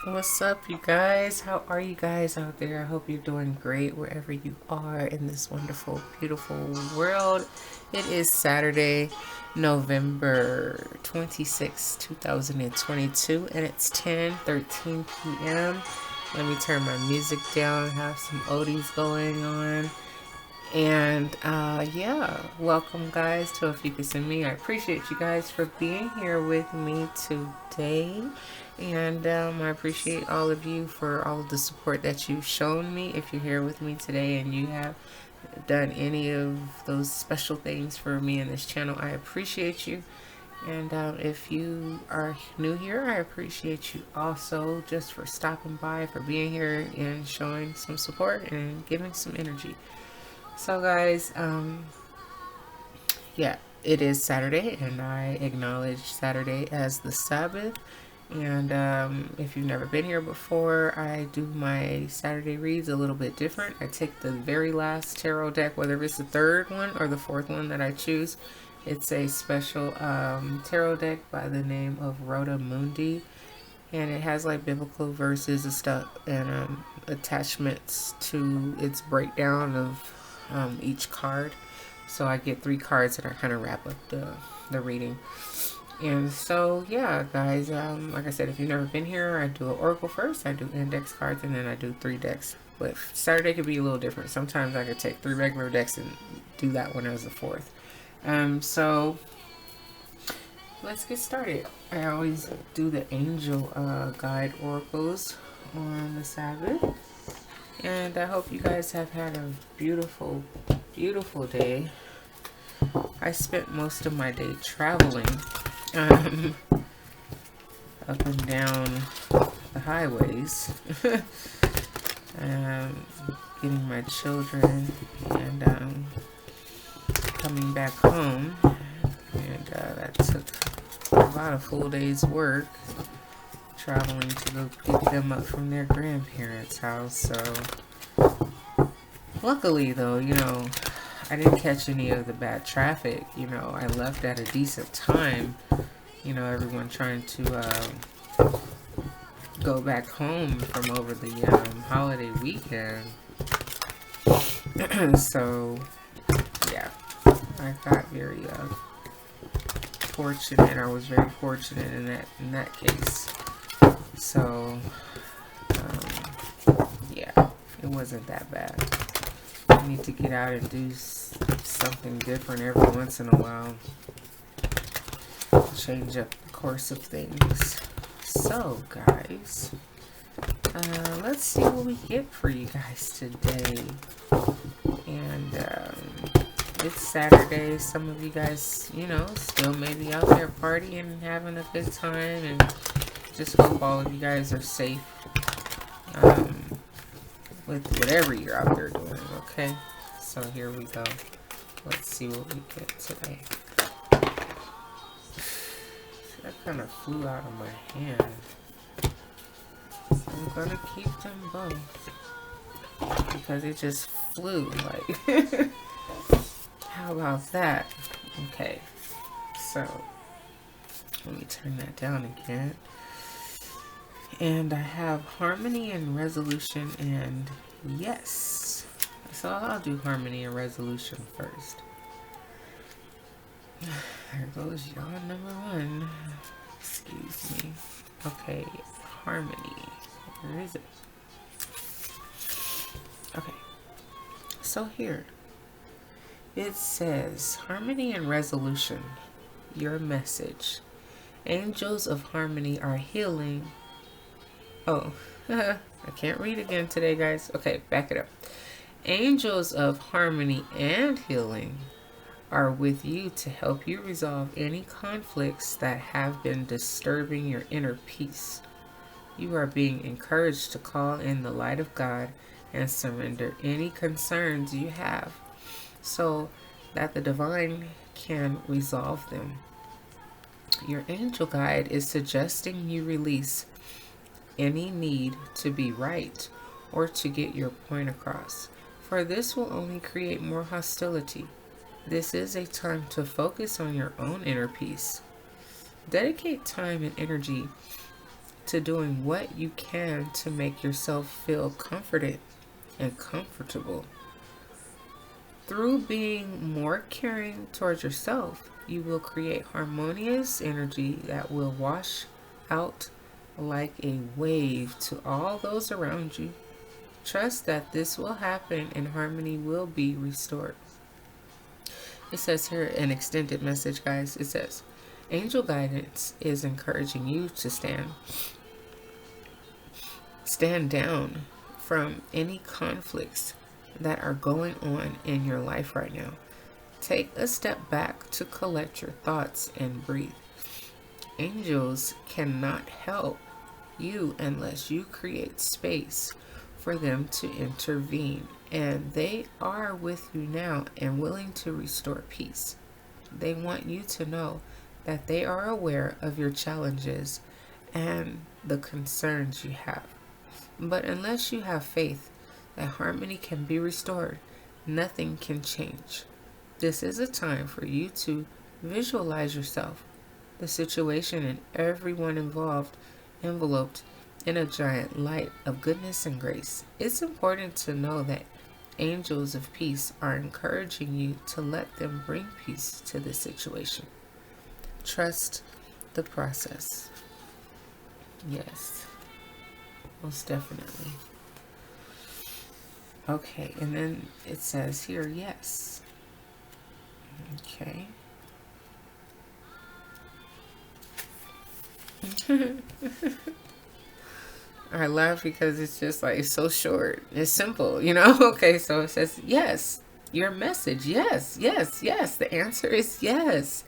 What's up, you guys? How are you guys out there? I hope you're doing great wherever you are in this wonderful, beautiful world. It is Saturday, November 26th, 2022, and it's 10:13 p.m. Let me turn my music down, have some oldies going on. And yeah, welcome guys to Ophiuchus and me. I appreciate you guys for being here with me today. And I appreciate all of you for all of the support that you've shown me. If you're here with me today and you have done any of those special things for me in this channel, I appreciate you. And if you are new here, I appreciate you also just for stopping by, for being here and showing some support and giving some energy. So guys, yeah, it is Saturday and I acknowledge Saturday as the Sabbath. And if you've never been here before, I do my Saturday reads a little bit different. I take the very last tarot deck, whether it's the third one or the fourth one that I choose. It's a special tarot deck by the name of Rhoda Mundi. And it has like biblical verses and stuff and attachments to its breakdown of each card. So I get 3 cards and I kind of wrap up the reading. And so yeah, guys, like I said, if you've never been here, I do an oracle first, I do index cards, and then I do 3 decks. But Saturday could be a little different. Sometimes I could take 3 regular decks and do that one as the 4th. So let's get started. I always do the angel guide oracles on the Sabbath. And I hope you guys have had a beautiful, beautiful day. I spent most of my day traveling up and down the highways, getting my children and coming back home. And that took a lot of full days work, traveling to go pick them up from their grandparents' house. So luckily though, I didn't catch any of the bad traffic. I left at a decent time. Everyone trying to go back home from over the holiday weekend. So yeah, I got very fortunate. I was very fortunate in that case. So yeah, it wasn't that bad. I need to get out and do something different every once in a while. Change up the course of things. So guys, let's see what we get for you guys today. And it's Saturday. Some of you guys, still maybe out there partying and having a good time, and just hope all of you guys are safe with whatever you're out there doing. Okay, so here we go. Let's see what we get today. That kind of flew out of my hand. I'm gonna keep them both because it just flew. Like, how about that? Okay, so let me turn that down again. And I have harmony and resolution and yes. So I'll do harmony and resolution first. There goes yawn number 1. Excuse me. Okay, harmony. Where is it? Okay. So here it says harmony and resolution. Your message. Angels of harmony are healing. Oh, I can't read again today, guys. Okay, back it up. Angels of harmony and healing are with you to help you resolve any conflicts that have been disturbing your inner peace. You are being encouraged to call in the light of God and surrender any concerns you have so that the divine can resolve them. Your angel guide is suggesting you release any need to be right or to get your point across, for this will only create more hostility. This is a time to focus on your own inner peace. Dedicate time and energy to doing what you can to make yourself feel comforted and comfortable. Through being more caring towards yourself, you will create harmonious energy that will wash out like a wave to all those around you. Trust that this will happen and harmony will be restored. It says here an extended message, guys. It says, angel guidance is encouraging you to stand down from any conflicts that are going on in your life right now. Take a step back to collect your thoughts and breathe. Angels cannot help you unless you create space for them to intervene, and they are with you now and willing to restore peace. They want you to know that they are aware of your challenges and the concerns you have. But unless you have faith that harmony can be restored, nothing can change. This is a time for you to visualize yourself, the situation, and everyone involved enveloped in a giant light of goodness and grace. It's important to know that angels of peace are encouraging you to let them bring peace to the situation. Trust the process. Yes, most definitely. Okay, and then it says here, yes. Okay. I laugh because it's just like, it's so short. It's simple, you know? Okay, so it says, yes. Your message, yes, yes, yes. The answer is yes.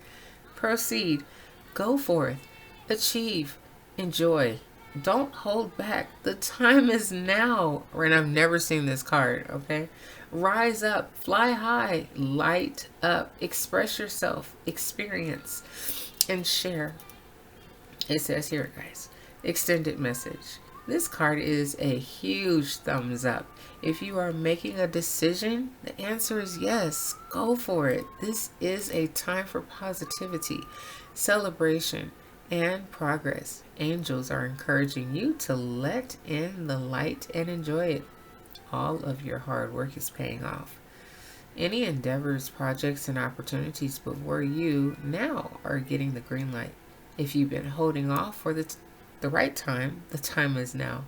Proceed. Go forth. Achieve. Enjoy. Don't hold back. The time is now. And I've never seen this card, okay? Rise up. Fly high. Light up. Express yourself. Experience. And share. It says here, guys, extended message. This card is a huge thumbs up. If you are making a decision, the answer is yes. Go for it. This is a time for positivity, celebration, and progress. Angels are encouraging you to let in the light and enjoy it. All of your hard work is paying off. Any endeavors, projects, and opportunities before you now are getting the green light. If you've been holding off for the right time, the time is now,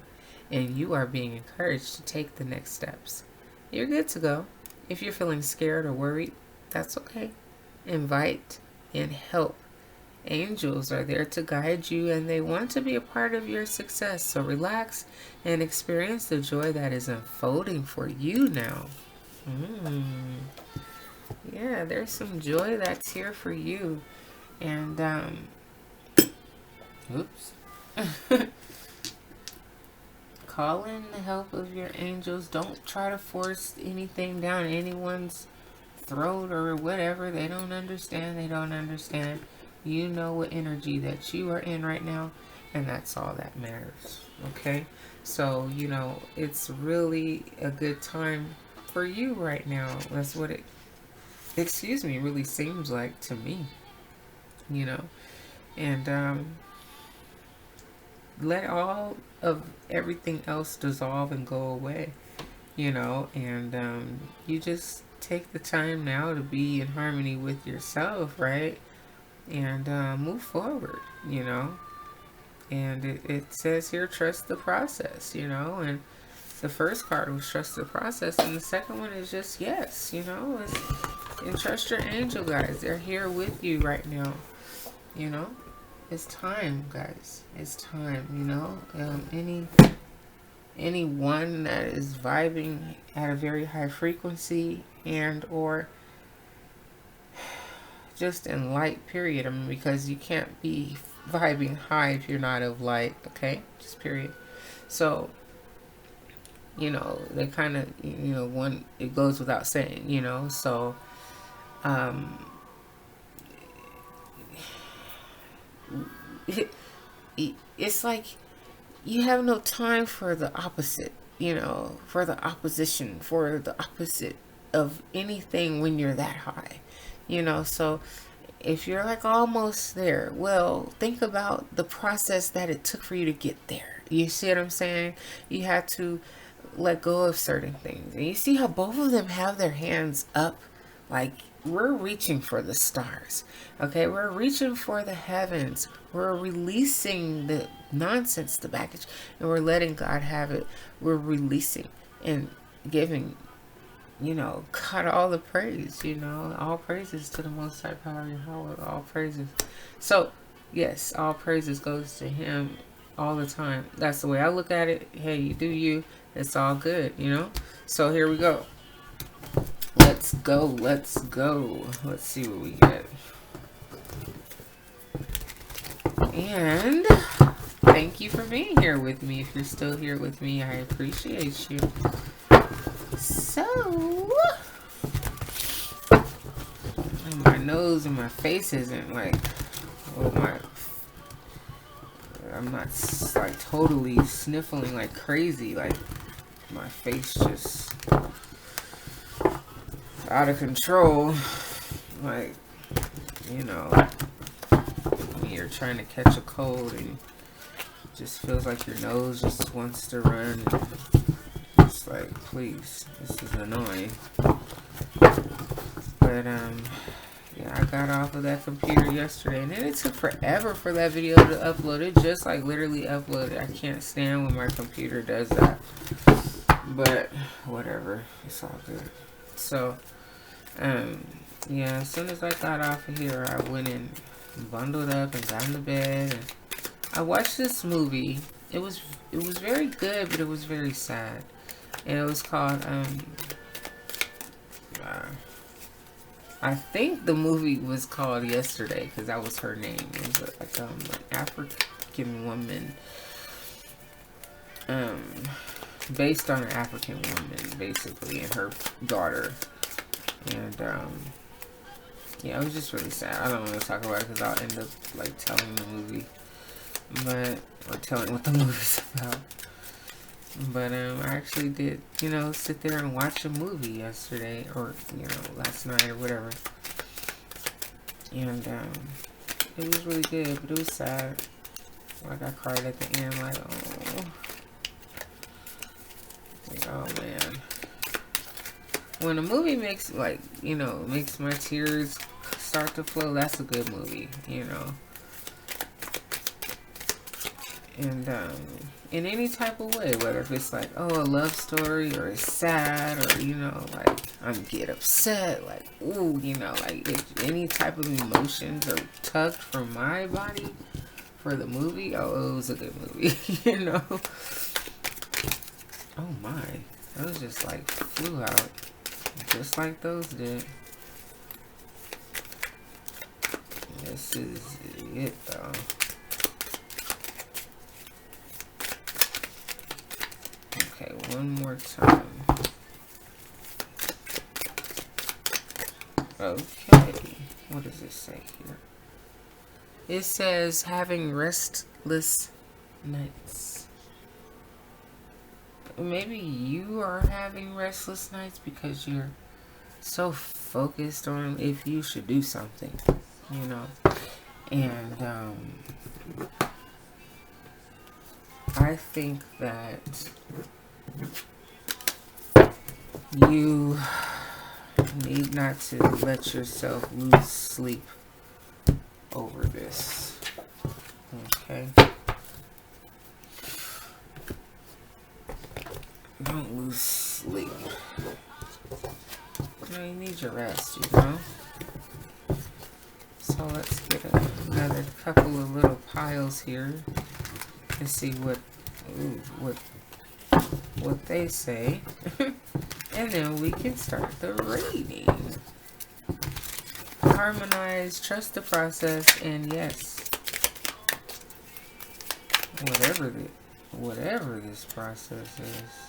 and you are being encouraged to take the next steps. You're good to go. If you're feeling scared or worried, that's okay. Invite and help. Angels are there to guide you, and they want to be a part of your success. So relax and experience the joy that is unfolding for you now. Yeah, there's some joy that's here for you. And oops. Call in the help of your angels. Don't try to force anything down anyone's throat or whatever. They don't understand. They don't understand. You know what energy that you are in right now, and that's all that matters. Okay? So, you know, it's really a good time for you right now. That's what it, really seems like to me. You know? And, let all of everything else dissolve and go away, you know, and you just take the time now to be in harmony with yourself, right? And move forward, you know. And it says here, trust the process, you know. And the first card was trust the process, and the second one is just yes, you know. And trust your angel guys. They're here with you right now, you know. It's time, guys. It's time, you know. Anyone that is vibing at a very high frequency and or just in light, period. I mean, because you can't be vibing high if you're not of light, okay? Just period. So, you know, they kind of, you know, one, it goes without saying, you know. So, it's like you have no time for the opposite, you know, for the opposition, for the opposite of anything when you're that high, you know. So If you're like almost there, well, think about the process that it took for you to get there. You see what I'm saying? You had to let go of certain things. And you see how both of them have their hands up? Like, we're reaching for the stars. Okay? We're reaching for the heavens. We're releasing the nonsense, the baggage, and we're letting God have it. We're releasing and giving, cut all the praise, all praises to the Most High Power Yahweh, all praises. So, yes, all praises goes to Him all the time. That's the way I look at it. Hey, you do you. It's all good, So here we go. Let's go. Let's go. Let's see what we get. And thank you for being here with me. If you're still here with me, I appreciate you. So, my nose and my face isn't like, I'm not like totally sniffling like crazy. Like, my face just out of control. Like, when you're trying to catch a cold and it just feels like your nose just wants to run. It's like, please, this is annoying. But, yeah, I got off of that computer yesterday, and then it took forever for that video to upload. It just, like, literally uploaded. I can't stand when my computer does that. But, whatever. It's all good. So, yeah, as soon as I got off of here, I went and bundled up and got into bed. And I watched this movie. It was very good, but it was very sad. And it was called, I think the movie was called Yesterday, because that was her name. It was like an African woman, based on an African woman, basically, and her daughter. And, yeah, it was just really sad. I don't want to talk about it because I'll end up, like, telling the movie, or telling what the movie's about. But, I actually did, sit there and watch a movie yesterday, or, last night, or whatever. And, it was really good, but it was sad. Like, I cried at the end, like, oh man. When a movie makes, like, makes my tears start to flow, that's a good movie, And, in any type of way, whether if it's like, a love story, or it's sad, or, like, I'm get upset, like, ooh, like, if any type of emotions are tugged from my body for the movie, it was a good movie, Oh my, those just, like, flew out, just like those did. This is it, though. Okay, one more time. Okay, what does it say here? It says having restless nights. Maybe you are having restless nights because you're so focused on if you should do something, and I think that you need not to let yourself lose sleep over this. Okay? Don't lose sleep. You need your rest, So let's get another couple of little piles here and see what they say. And then we can start the reading. Harmonize, trust the process, and yes, whatever this process is.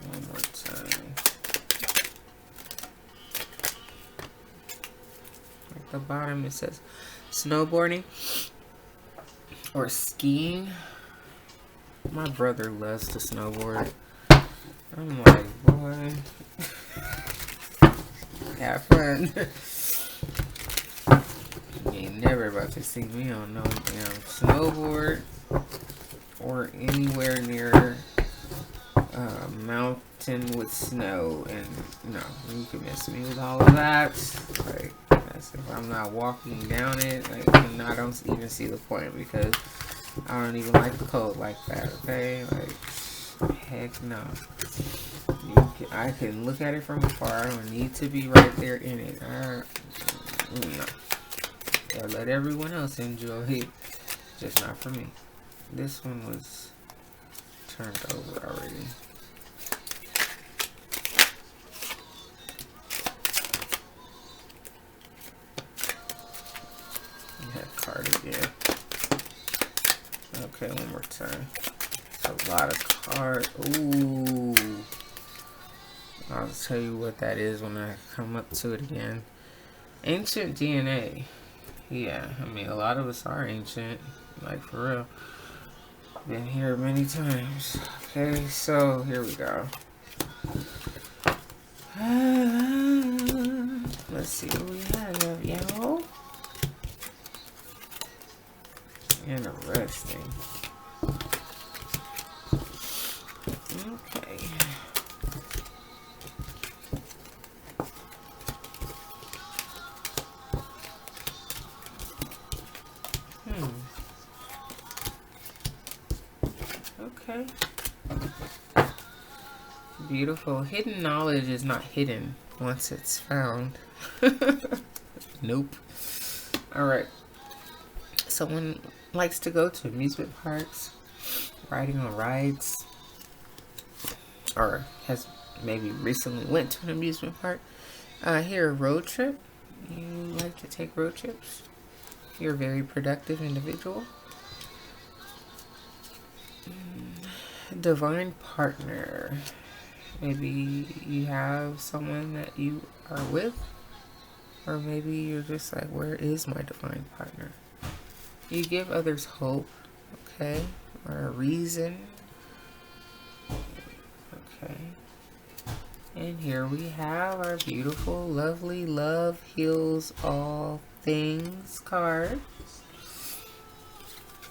One more time. At the bottom it says snowboarding. or skiing. My brother loves to snowboard. I'm like, boy, have fun. You ain't never about to see me on no damn snowboard or anywhere near a mountain with snow. And no, you can miss me with all of that. Like, that's if I'm not walking down it. Like, and I don't even see the point because I don't even like the cold like that. Okay, like, heck no. I can look at it from afar. I don't need to be right there in it. No. I let everyone else enjoy it, just not for me. This one was turned over already. That card again. Okay, one more time. It's a lot of cards. Ooh. I'll tell you what that is when I come up to it again. Ancient DNA. Yeah, I mean, a lot of us are ancient. Like, for real. Been here many times. Okay, so here we go. Let's see what we have, y'all. Interesting. Okay. Okay. Beautiful. Hidden knowledge is not hidden once it's found. Nope. Alright. Someone likes to go to amusement parks, riding on rides, or has maybe recently went to an amusement park. Here, a road trip. You like to take road trips? You're a very productive individual. Divine partner. Maybe you have someone that you are with, or maybe you're just like, where is my divine partner? You give others hope, okay, or a reason. Okay. And here we have our beautiful, lovely Love Heals All Things card.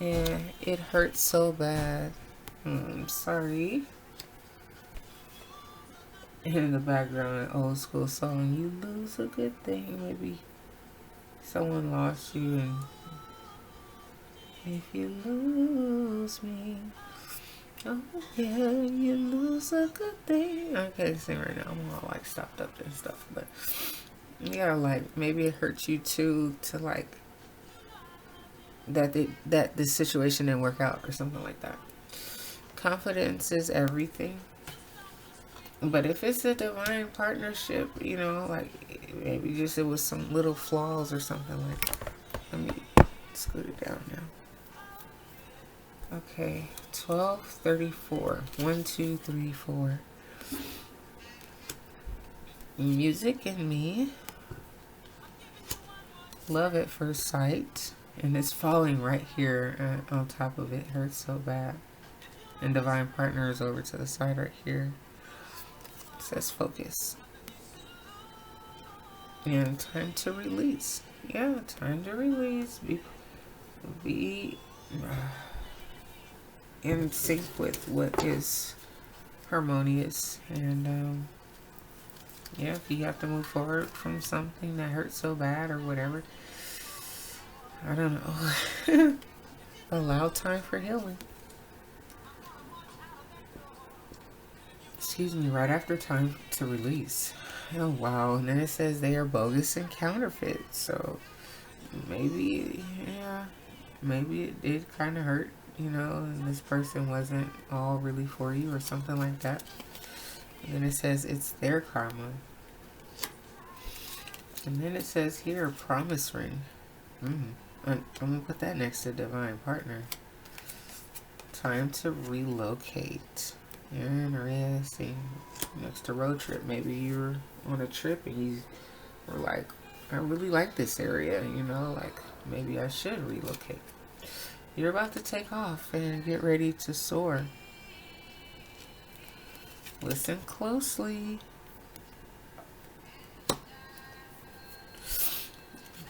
And it hurts so bad. I'm sorry. In the background, an old school song, you lose a good thing. Maybe someone lost you, and if you lose me, oh yeah, you lose a good thing. I can't sing right now. I'm all like stopped up and stuff, but yeah, like maybe it hurts you too, to like that this situation didn't work out or something like that. Confidence is everything. But if it's a divine partnership, you know, like maybe just it was some little flaws or something like that. Let me scoot it down now. Okay, 1234. 1, 2, 3, 4. Music and me. Love at first sight. And it's falling right here on top of it. Hurts so bad. And divine partner is over to the side right here. It says focus. And time to release. Yeah, time to release. Be in sync with what is harmonious. And yeah, if you have to move forward from something that hurts so bad or whatever, I don't know. Allow time for healing. Excuse me, right after time to release. Oh wow, and then it says they are bogus and counterfeit. So maybe, yeah, maybe it did kind of hurt, you know, and this person wasn't all really for you or something like that. And then it says it's their karma. And then it says here, promise ring. I'm gonna put that next to divine partner. Time to relocate. Interesting. Next to road trip. Maybe you're on a trip and you were like, I really like this area, you know, like maybe I should relocate. You're about to take off and get ready to soar. Listen closely.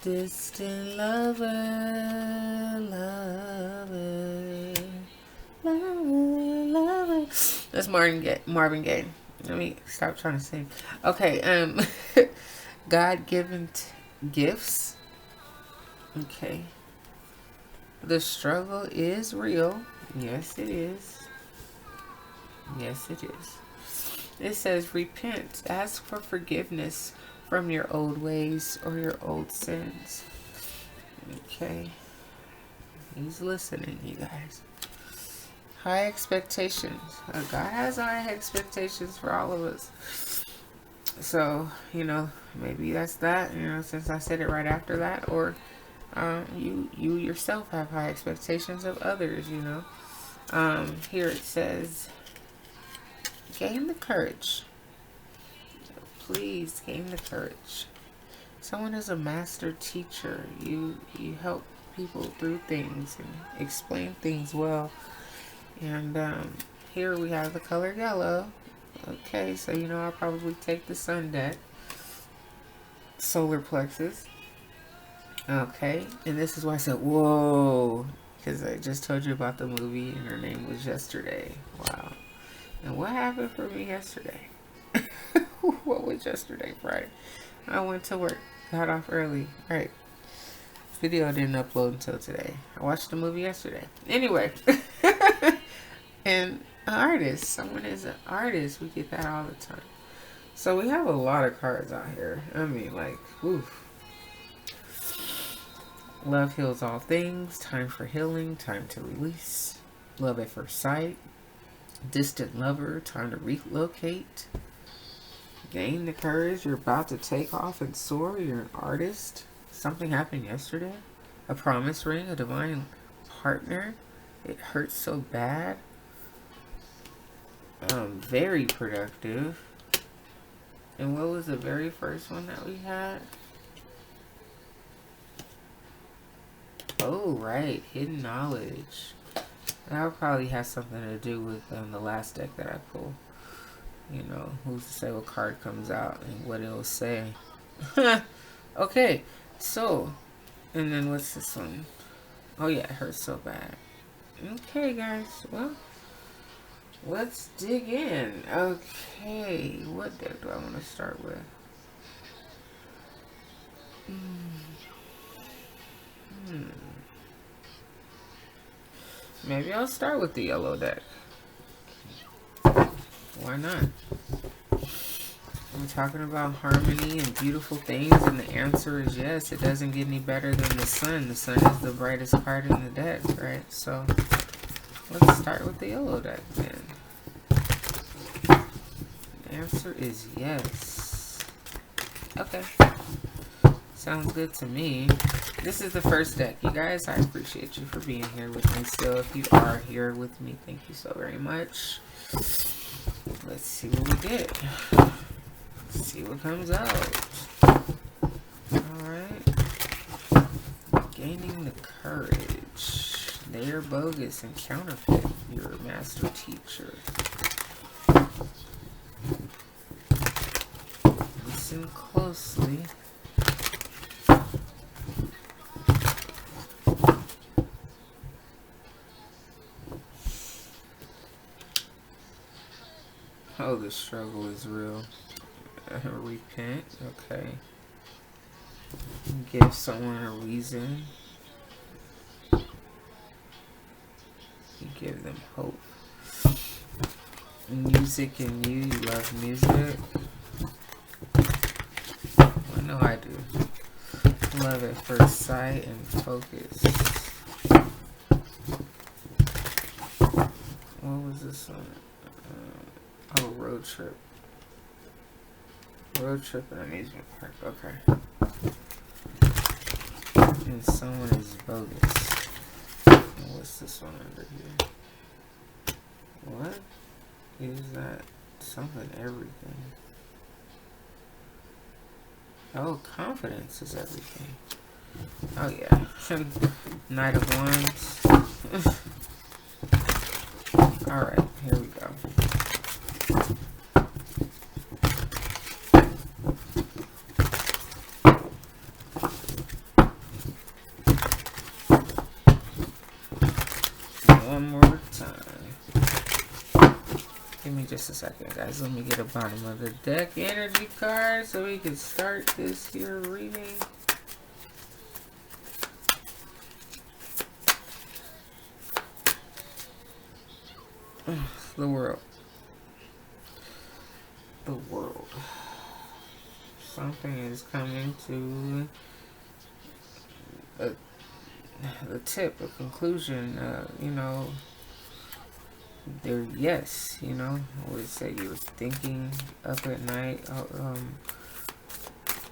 Distant lover, lover, lover, lover. That's Marvin Gaye. Let me stop trying to sing. Okay, God-given gifts. Okay. The struggle is real. Yes, it is. Yes, it is. It says, repent. Ask for forgiveness from your old ways or your old sins. Okay. He's listening, you guys. High expectations. God has high expectations for all of us. So, you know, maybe that's that, you know, since I said it right after that. Or you yourself have high expectations of others, you know. Here it says, gain the courage. Please gain the courage. Someone is a master teacher. You help people through things and explain things well. And here we have the color yellow. Okay, so you know I'll probably take the sun deck. Solar plexus. Okay, and this is why I said, whoa. Because I just told you about the movie and her name was Yesterday. Wow. And what happened for me yesterday? What was yesterday? Friday. I went to work. Got off early. Right. Video didn't upload until today. I watched the movie yesterday. Anyway. And an artist. Someone is an artist. We get that all the time. So we have a lot of cards out here. I mean, like, oof. Love heals all things. Time for healing. Time to release. Love at first sight. Distant lover. Time to relocate. Gain the courage. You're about to take off and soar. You're an artist. Something happened yesterday. A promise ring. A divine partner. It hurts so bad. Very productive. And what was the very first one that we had? Oh, right. Hidden knowledge. That'll probably have something to do with the last deck that I pulled. You know, who's to say what card comes out and what it'll say. Okay, so, and then what's this one? Oh yeah, it hurts so bad. Okay, guys, well, let's dig in. Okay, what deck do I want to start with? Maybe I'll start with the yellow deck. Why not? I'm talking about harmony and beautiful things, and the answer is yes. It doesn't get any better than the sun. The sun is the brightest card in the deck, right? So let's start with the yellow deck then. The answer is yes. Okay. Sounds good to me. This is the first deck, you guys. I appreciate you for being here with me still. If you are here with me, thank you so very much. Let's see what we get. Let's see what comes out. Alright. Gaining the courage. They are bogus and counterfeit. You're a master teacher. Listen closely. Oh, the struggle is real. Repent. Okay. Give someone a reason. You give them hope. Music and you love music. I know I do. Love at first sight and focus. What was this one? Oh, road trip. Road trip and amusement park. Okay. And someone is bogus. And what's this one under here? What is that? Something everything. Oh, confidence is everything. Oh yeah. Knight of Wands. Alright, here we go. One more time. Give me just a second, guys. Let me get a bottom of the deck energy card so we can start this here reading. The world. The world. Something is coming to the tip, a conclusion, you know, there, yes, you know, I would say you were thinking up at night,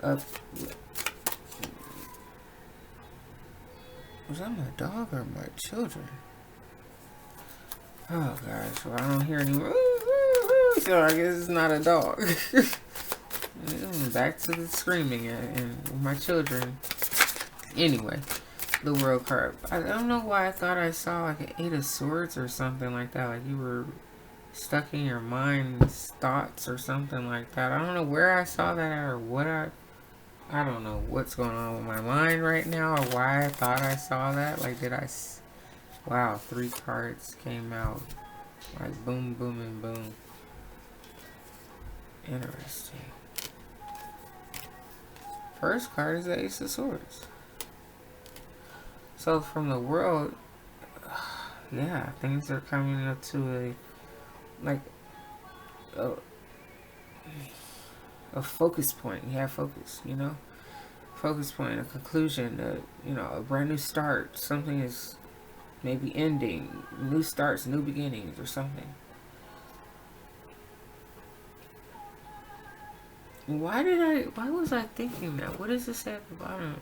up, was that my dog or my children? Oh gosh, well I don't hear any, so I guess it's not a dog. Back to the screaming and my children. Anyway, the world card. I don't know why I thought I saw like an 8 of Swords or something like that. Like you were stuck in your mind's thoughts or something like that. I don't know where I saw that or what I don't know what's going on with my mind right now or why I thought I saw that. Like did I... Wow, 3 cards came out. Like boom, boom, and boom. Interesting. First card is the Ace of Swords. So from the world, yeah, things are coming up to a focus point. You have focus, you know? Focus point, a conclusion, you know, a brand new start. Something is maybe ending. New starts, new beginnings or something. Why was I thinking that? What does it say at the bottom?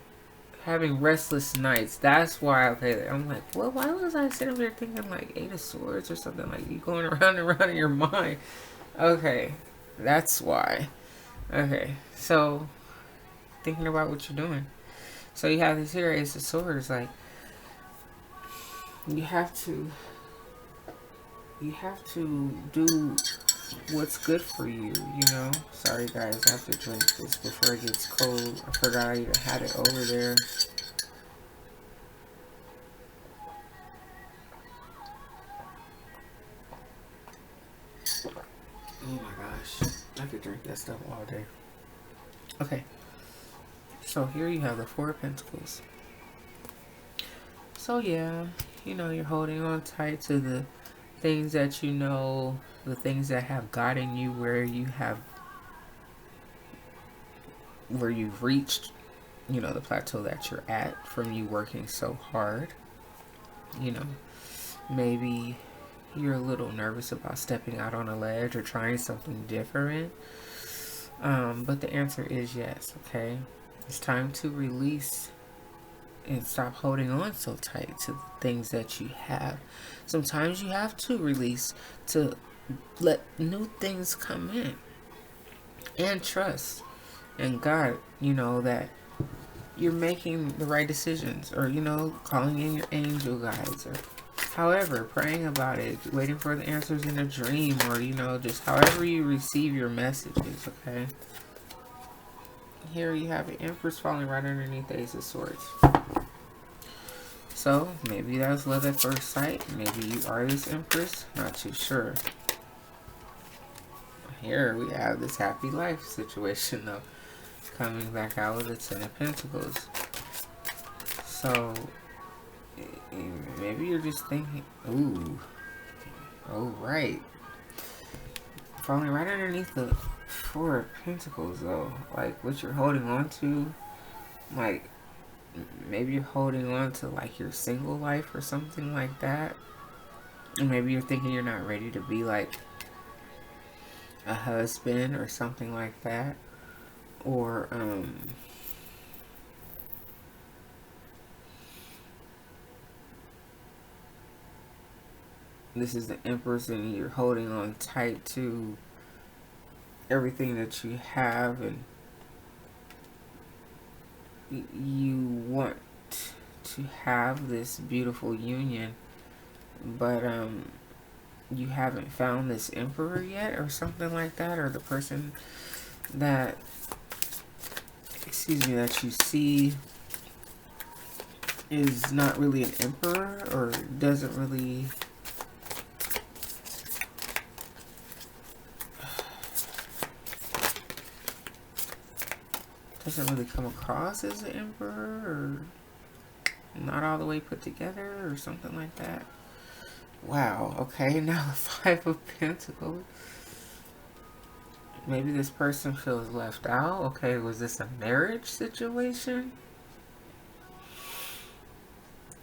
Having restless nights. That's why. Okay, I'm like, well, why was I sitting there thinking like 8 of Swords or something? Like you going around and around in your mind. Okay, that's why. Okay, so thinking about what you're doing. So you have this here Ace of Swords. Like you have to do what's good for you, you know. Sorry guys, I have to drink this before it gets cold. I forgot I even had it over there. Oh my gosh, I could drink that stuff all day. Okay, so here you have the 4 of Pentacles. So yeah, you know, you're holding on tight to the things that you know, the things that have gotten you where you've reached, you know, the plateau that you're at from you working so hard. You know, maybe you're a little nervous about stepping out on a ledge or trying something different. But the answer is yes, okay? It's time to release and stop holding on so tight to the things that you have. Sometimes you have to release to let new things come in. And trust in God, you know, that you're making the right decisions. Or, you know, calling in your angel guides. Or however, praying about it. Waiting for the answers in a dream. Or, you know, just however you receive your messages, okay? Here you have an Empress falling right underneath the Ace of Swords. So, maybe that was love at first sight. Maybe you are this Empress. Not too sure. Here we have this happy life situation, though. Coming back out with the 10 of Pentacles. So, maybe you're just thinking, ooh. Oh, right. Falling right underneath the 4 of Pentacles, though. Like, what you're holding on to, like, maybe you're holding on to like your single life or something like that. And maybe you're thinking you're not ready to be like a husband or something like that. Or this is the Empress and you're holding on tight to everything that you have and you want to have this beautiful union but you haven't found this emperor yet, or something like that, or the person that, excuse me, that you see is not really an emperor, or doesn't really come across as an emperor, or not all the way put together, or something like that. Wow, okay, now the Five of Pentacles. Maybe this person feels left out. Okay, was this a marriage situation?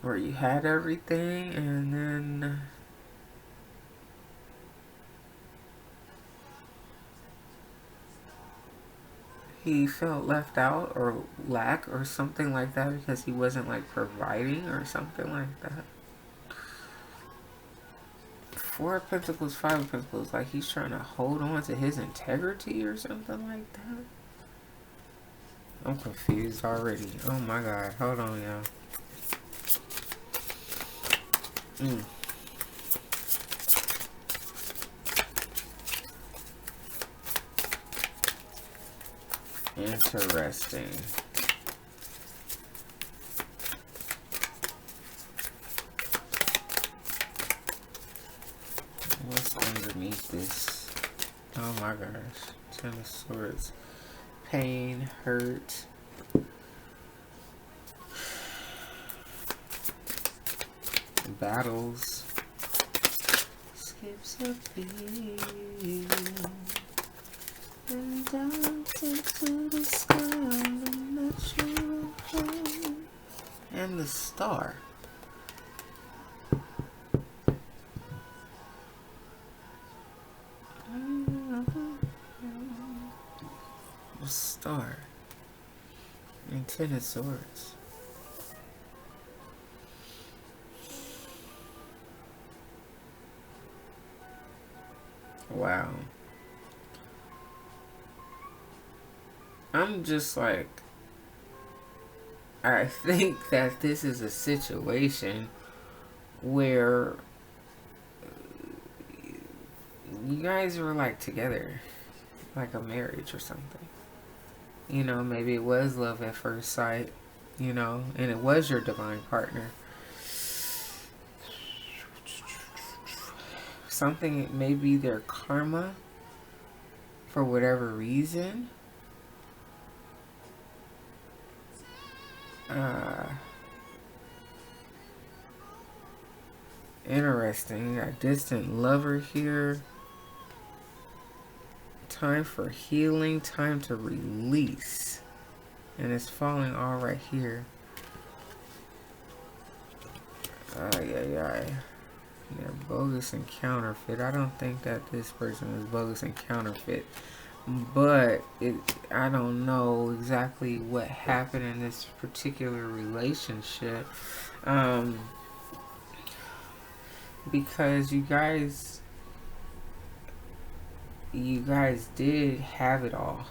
Where you had everything and then he felt left out or lack or something like that because he wasn't like providing or something like that. Four of Pentacles, Five of Pentacles, like he's trying to hold on to his integrity or something like that. I'm confused already. Oh my God, hold on, y'all. Interesting. What's underneath this? Oh my gosh. Ten of Swords. Pain, hurt. Battles. Skips a beat. And dance into the sky on a natural high. And the Star. The Star. And Ten of Swords. Wow. I'm just like, I think that this is a situation where you guys were like together, like a marriage or something. You know, maybe it was love at first sight, you know, and it was your divine partner. Something, maybe their karma, for whatever reason. Interesting. A distant lover here. Time for healing, time to release. And it's falling all right here. Ay, ay, ay. They're bogus and counterfeit. I don't think that this person is bogus and counterfeit. But I don't know exactly what happened in this particular relationship. Because you guys did have it all.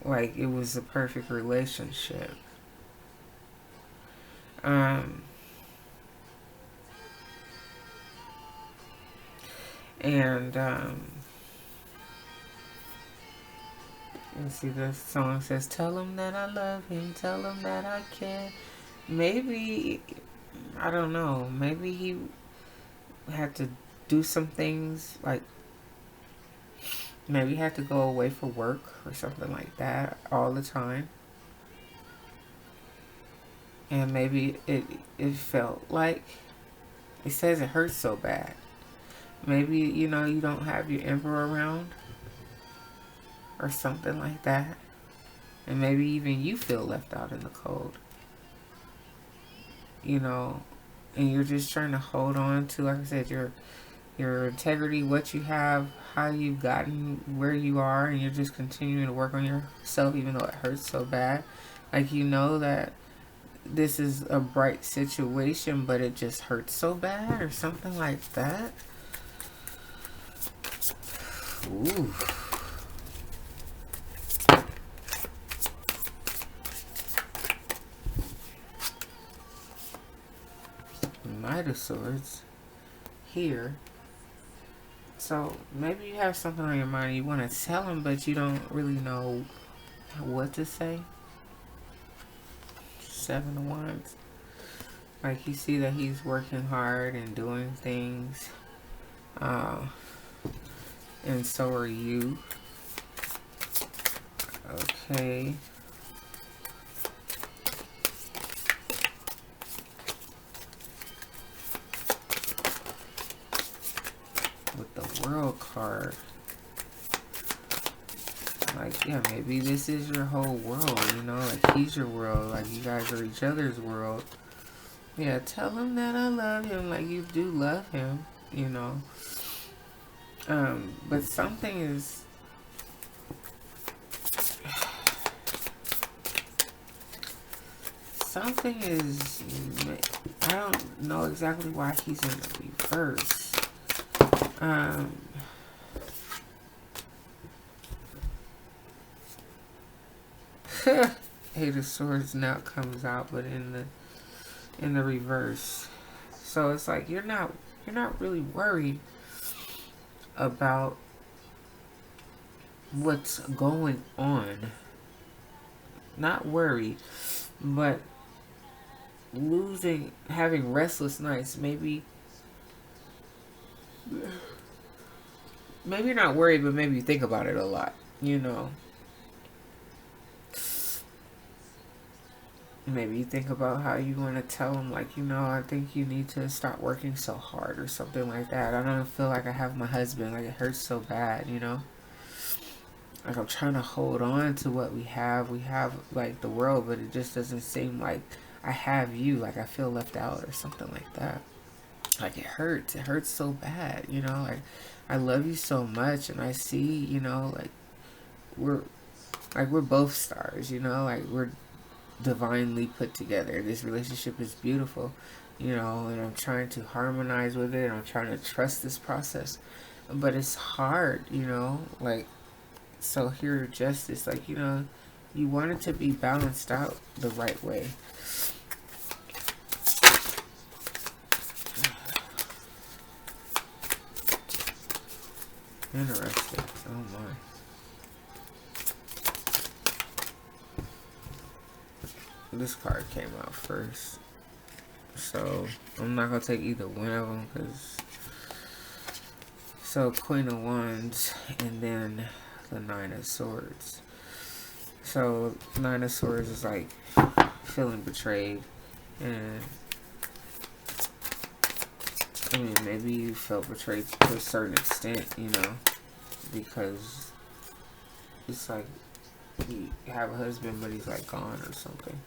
Like, it was a perfect relationship. And you see, the song says, tell him that I love him, tell him that I care. Maybe, I don't know, maybe he had to do some things, like maybe he had to go away for work or something like that all the time. And maybe it felt like, it says it hurts so bad. Maybe, you know, you don't have your emperor around or something like that. And maybe even you feel left out in the cold. You know, and you're just trying to hold on to, like I said, your integrity, what you have, how you've gotten where you are, and you're just continuing to work on yourself even though it hurts so bad. Like, you know that this is a bright situation, but it just hurts so bad or something like that. Ooh. Knight of Swords here. So maybe you have something on your mind you want to tell him, but you don't really know what to say. Seven of Wands. Like, you see that he's working hard and doing things. And so are you. Okay. With the World card. Like, yeah, maybe this is your whole world, you know? Like, he's your world. Like, you guys are each other's world. Yeah, tell him that I love him. Like, you do love him, you know? But something is... Something is... I don't know exactly why he's in the reverse. Eight of Swords now comes out, but in the reverse. So it's like you're not really worried about what's going on. Not worried, but having restless nights. Maybe you're not worried, but maybe you think about it a lot, you know. Maybe you think about how you want to tell them, like, you know, I think you need to stop working so hard or something like that. I don't feel like I have my husband. Like, it hurts so bad, you know. Like, I'm trying to hold on to what we have. We have, like, the world, but it just doesn't seem like I have you. Like, I feel left out or something like that. Like, it hurts. It hurts so bad, you know. Like, I love you so much, and I see, you know, like, we're both stars, you know. Like, we're divinely put together. This relationship is beautiful, you know, and I'm trying to harmonize with it. I'm trying to trust this process, but it's hard, you know. Like, so here, justice, like, you know, you want it to be balanced out the right way. Interesting. Oh my. This card came out first, so I'm not gonna take either one of them, because so Queen of Wands and then the Nine of Swords. So Nine of Swords is like feeling betrayed, and I mean, maybe you felt betrayed to a certain extent, you know, because it's like you have a husband but he's like gone or something.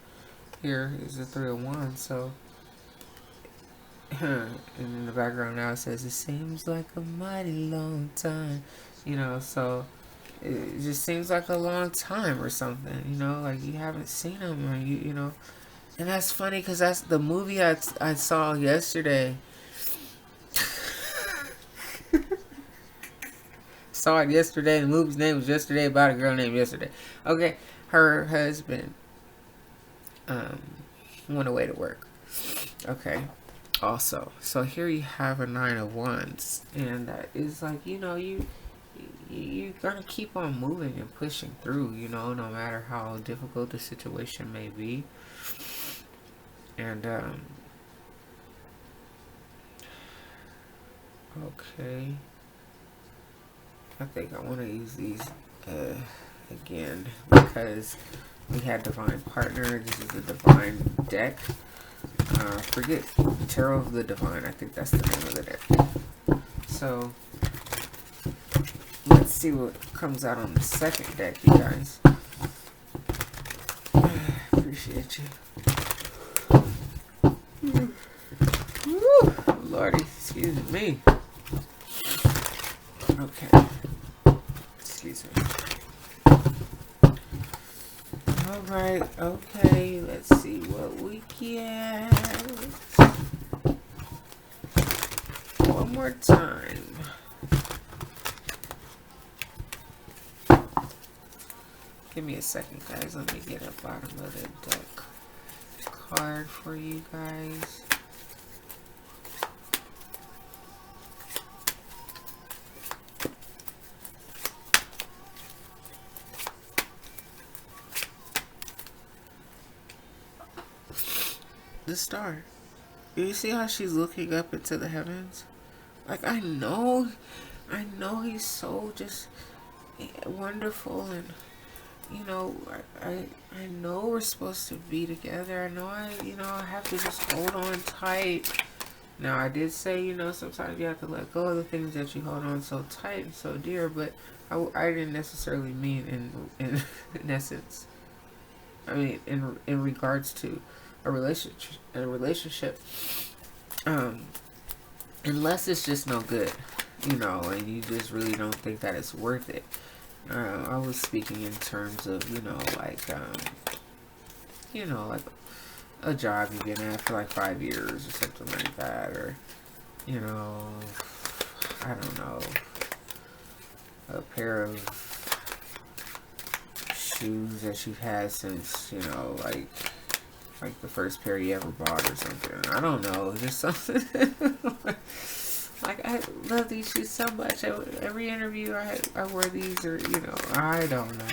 Here is the Three of Wands, so and in the background now it says, it seems like a mighty long time, you know, so it just seems like a long time or something, you know, like you haven't seen him, or you know. And that's funny, because that's the movie I saw yesterday. Saw it yesterday. The movie's name was Yesterday, about a girl named Yesterday. Okay, her husband went away to work. Okay, also, so here you have a Nine of Wands, and that is like, you know, you're gonna keep on moving and pushing through, you know, no matter how difficult the situation may be. And okay, I think I want to use these again, because we had Divine Partner. This is a Divine deck. Forget Tarot of the Divine. I think that's the name of the deck. So let's see what comes out on the second deck, you guys. Appreciate you. Woo, Lordy, excuse me. Okay. Excuse me. Alright, okay, let's see what we get. One more time. Give me a second, guys. Let me get a bottom of the deck card for you guys. the star. You see how she's looking up into the heavens? Like, I know he's so just wonderful, and you know, I know we're supposed to be together. I know I have to just hold on tight. Now, I did say, sometimes you have to let go of the things that you hold on so tight and so dear, but I didn't necessarily mean in essence. I mean, in regards to a relationship, unless it's just no good, and you just really don't think that it's worth it. I was speaking in terms of, like a job you've been at for like 5 years or something like that, or, I don't know, a pair of shoes that you've had since, like the first pair you ever bought or something. I don't know, just something. Like, I love these shoes so much. Every interview I wear these, or, I don't know.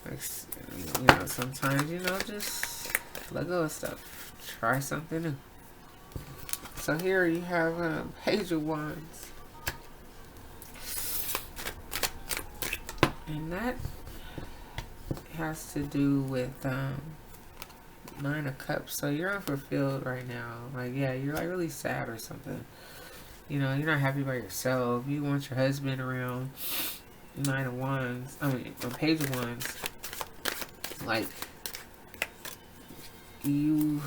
Like, sometimes, just let go of stuff. Try something new. So here you have Page of Wands. And that has to do with Nine of Cups. So you're unfulfilled right now. Like, yeah, you're like really sad or something. You're not happy by yourself. You want your husband around. Nine of Wands. I mean, or Page of Wands. Like, you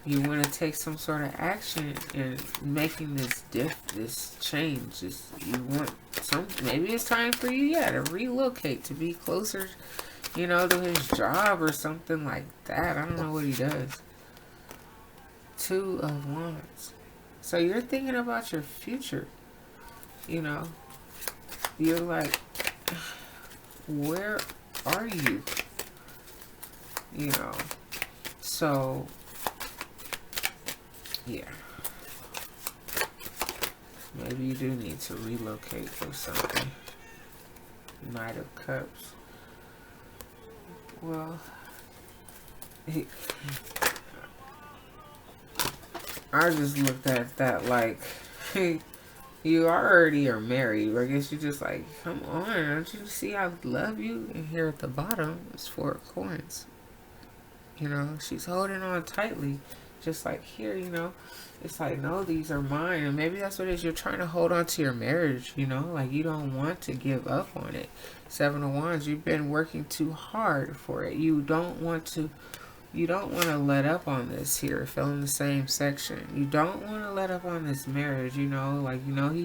want to take some sort of action in making this change. You want maybe it's time for you, to relocate, to be closer, to his job or something like that. I don't know what he does. Two of Wands. So you're thinking about your future, You're like, where are you? So, yeah. Maybe you do need to relocate or something. Knight of Cups. Well, I just looked at that like, you already are married. I guess you just like, come on, don't you see I love you? And here at the bottom is 4 of Coins. She's holding on tightly. Just like here, it's like, no, these are mine. And maybe that's what it is. You're trying to hold on to your marriage, like you don't want to give up on it. 7 of Wands, you've been working too hard for it. You don't want to let up on this here. Fell in the same section. You don't want to let up on this marriage, he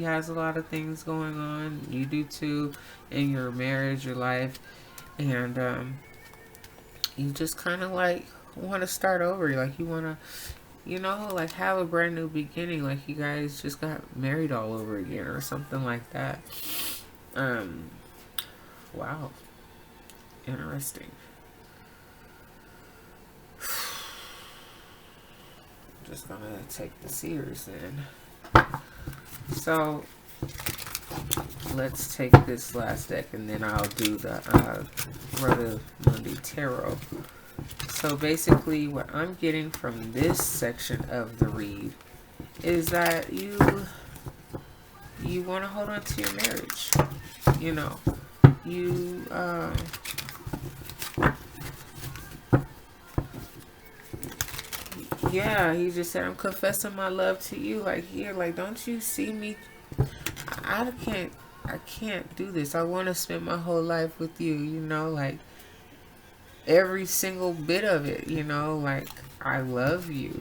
has a lot of things going on. You do too, in your marriage, your life. And you just kind of like want to start over. Like you want to, like have a brand new beginning. Like you guys just got married all over again or something like that. Wow. Interesting. Just gonna take the Seers then. So let's take this last deck and then I'll do the Rota Mundi Tarot. So basically what I'm getting from this section of the read is that you want to hold on to your marriage. Yeah, he just said, I'm confessing my love to you. Like, here, like, don't you see me? I can't do this. I want to spend my whole life with you, like, every single bit of it, like, I love you,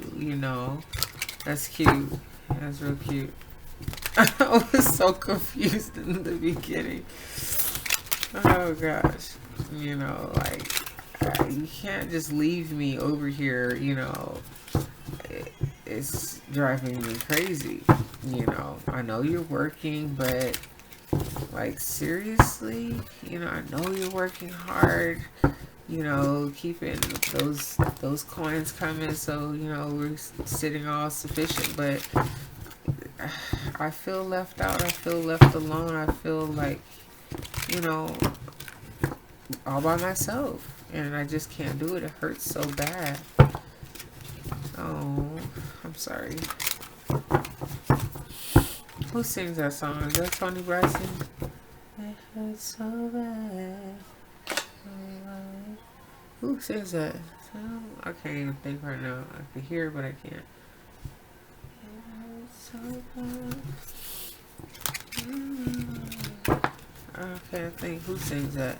That's cute. That's real cute. I was so confused in the beginning. Oh, gosh. Like, you can't just leave me over here, it's driving me crazy. I know you're working, but like seriously, I know you're working hard, keeping those coins coming, so we're sitting all sufficient, but I feel left out. I feel left alone. I feel like, all by myself, and I just can't do it. It hurts so bad. Oh, I'm sorry. Who sings that song? Is that Tony Braxton? It hurts so bad. Who sings that? I can't even think right now. I can hear it, but I can't. It hurts so bad. I can't think. Who sings that?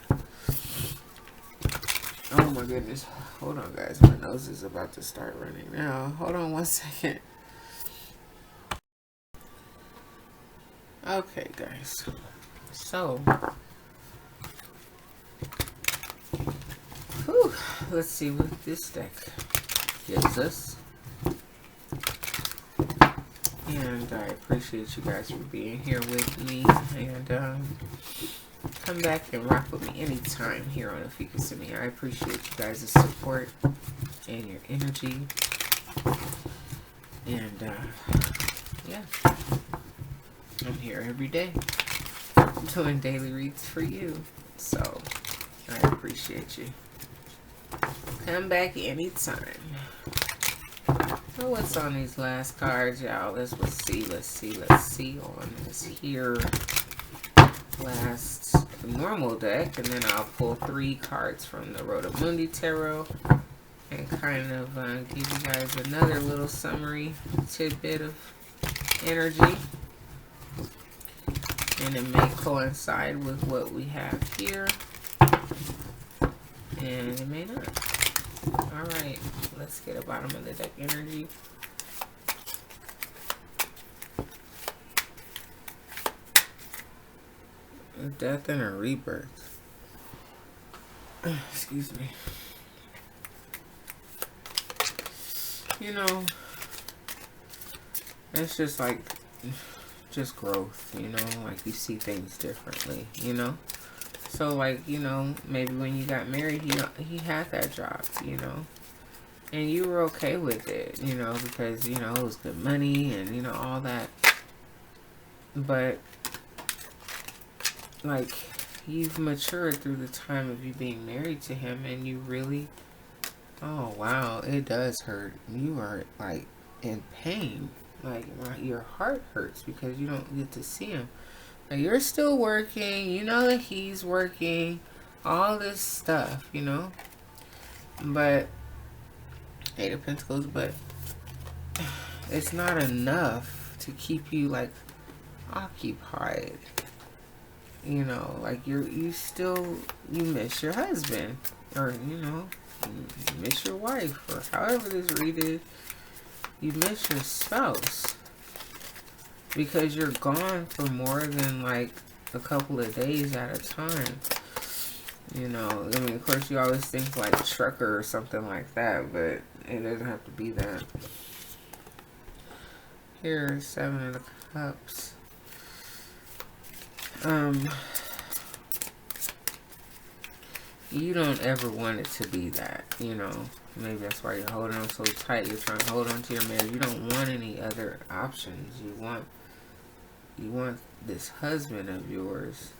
Oh my goodness. Hold on, guys. My nose is about to start running now. Hold on 1 second. Okay, guys. So, let's see what this deck gives us. And I appreciate you guys for being here with me. And come back and rock with me anytime here on Ophiuchus Nov. I appreciate you guys' support and your energy. And yeah, I'm here every day doing daily reads for you. So I appreciate you. Come back anytime. So what's on these last cards, y'all? Let's see on this here last normal deck, and then I'll pull 3 cards from the Rotomundi Tarot and kind of give you guys another little summary tidbit of energy, and it may coincide with what we have here, and it may not. Alright, let's get a bottom of the deck energy. A death and a rebirth. Excuse me. You know, it's just like, just growth, you know, like you see things differently, you know? So, like, you know, maybe when you got married, he had that job, you know, and you were okay with it, you know, because, you know, it was good money and, you know, all that. But, like, you've matured through the time of you being married to him, and you really, oh, wow, it does hurt. You are, like, in pain. Like, your heart hurts because you don't get to see him. You're still working, you know that he's working, all this stuff, you know, but 8 of Pentacles, but it's not enough to keep you like occupied, you know, like you miss your husband, or you know, you miss your wife, or however this read is, you miss your spouse. Because you're gone for more than like a couple of days at a time. You know, I mean, of course you always think like trucker or something like that, but it doesn't have to be that. Here's 7 of the Cups. You don't ever want it to be that, you know. Maybe that's why you're holding on so tight. You're trying to hold on to your marriage. You don't want any other options. You want this husband of yours.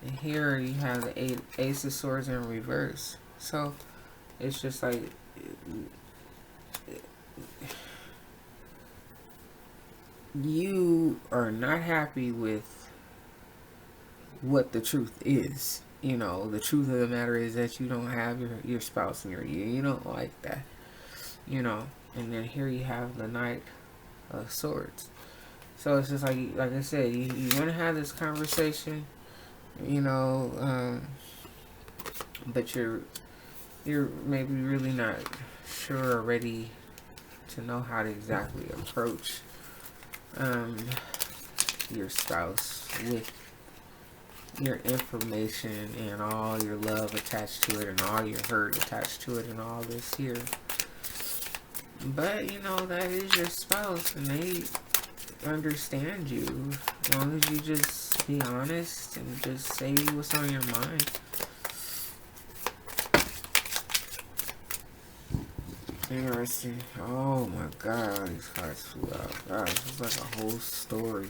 And here you have the Ace of Swords in reverse. So it's just like you are not happy with what the truth is. You know, the truth of the matter is that you don't have your spouse near you. You don't like that. You know, and then here you have the Knight of Swords. So it's just like I said, you want to have this conversation, you know, but you're maybe really not sure or ready to know how to exactly approach your spouse with your information and all your love attached to it and all your hurt attached to it and all this here. But you know, that is your spouse, and they understand you as long as you just be honest and just say what's on your mind. Interesting. Oh my god, these cards flew out. God, this is like a whole story.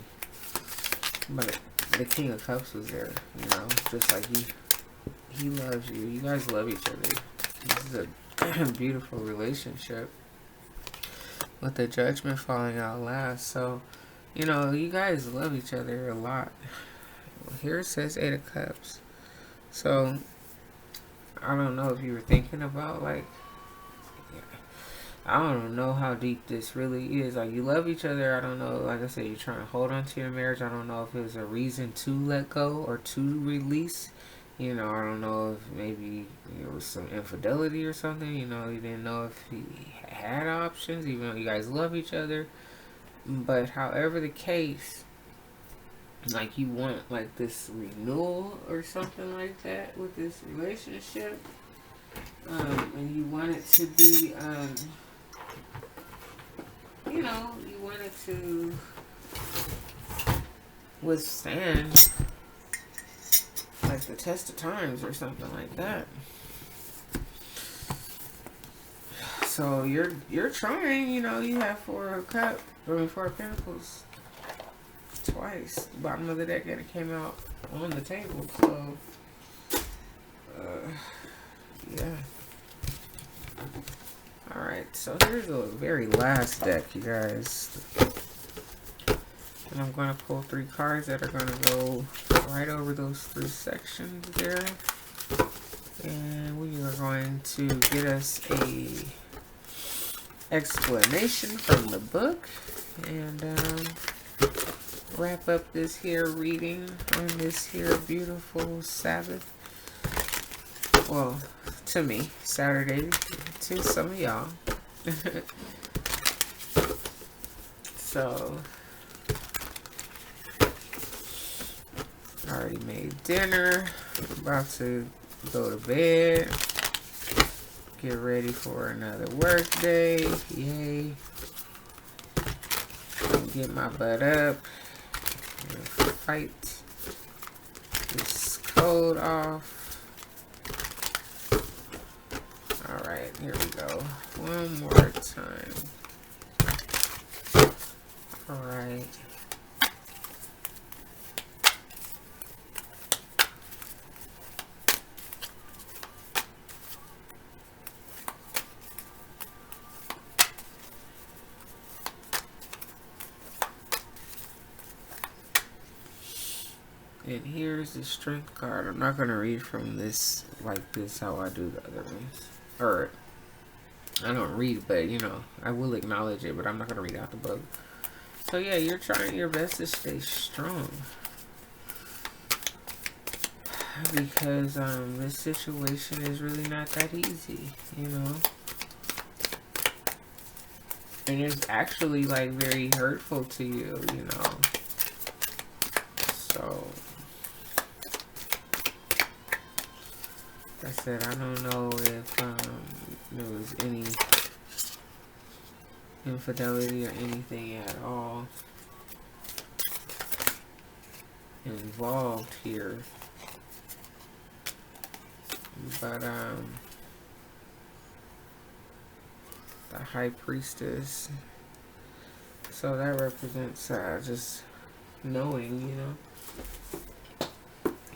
But the King of Cups was there, you know, just like he loves you. You guys love each other. This is a beautiful relationship. with the Judgment falling out last. So, you know, you guys love each other a lot. Here it says Eight of Cups. So, I don't know if you were thinking about, like, I don't know how deep this really is. Like, you love each other. I don't know. Like I said, you're trying to hold on to your marriage. I don't know if it was a reason to let go or to release. You know, I don't know if maybe it was some infidelity or something. You know, you didn't know if he had options, even though you guys love each other. But however the case, like, you want like this renewal or something like that with this relationship, and you want it to be, you know, you want it to withstand like the test of times or something like that. So you're trying, you know, you have Four of Pentacles twice. Bottom of the deck, and it came out on the table. So yeah. Alright, so here's the very last deck, you guys. And I'm going to pull 3 cards that are going to go right over those 3 sections there. And we are going to get us a explanation from the book. And wrap up this here reading on this here beautiful Sabbath. Well, to me, Saturday, to some of y'all. So, I already made dinner. About to go to bed. Get ready for another work day. Yay. Get my butt up. Fight this cold off. Alright, here we go. One more time. Alright. And here's the Strength card. I'm not going to read from this like this how I do the other ones. Or, I don't read, but, you know, I will acknowledge it, but I'm not going to read out the book. So, yeah, you're trying your best to stay strong. Because this situation is really not that easy, you know. And it's actually, like, very hurtful to you, you know. So, like I said, I don't know if there was any infidelity or anything at all involved here. But the High Priestess, so that represents just knowing, you know.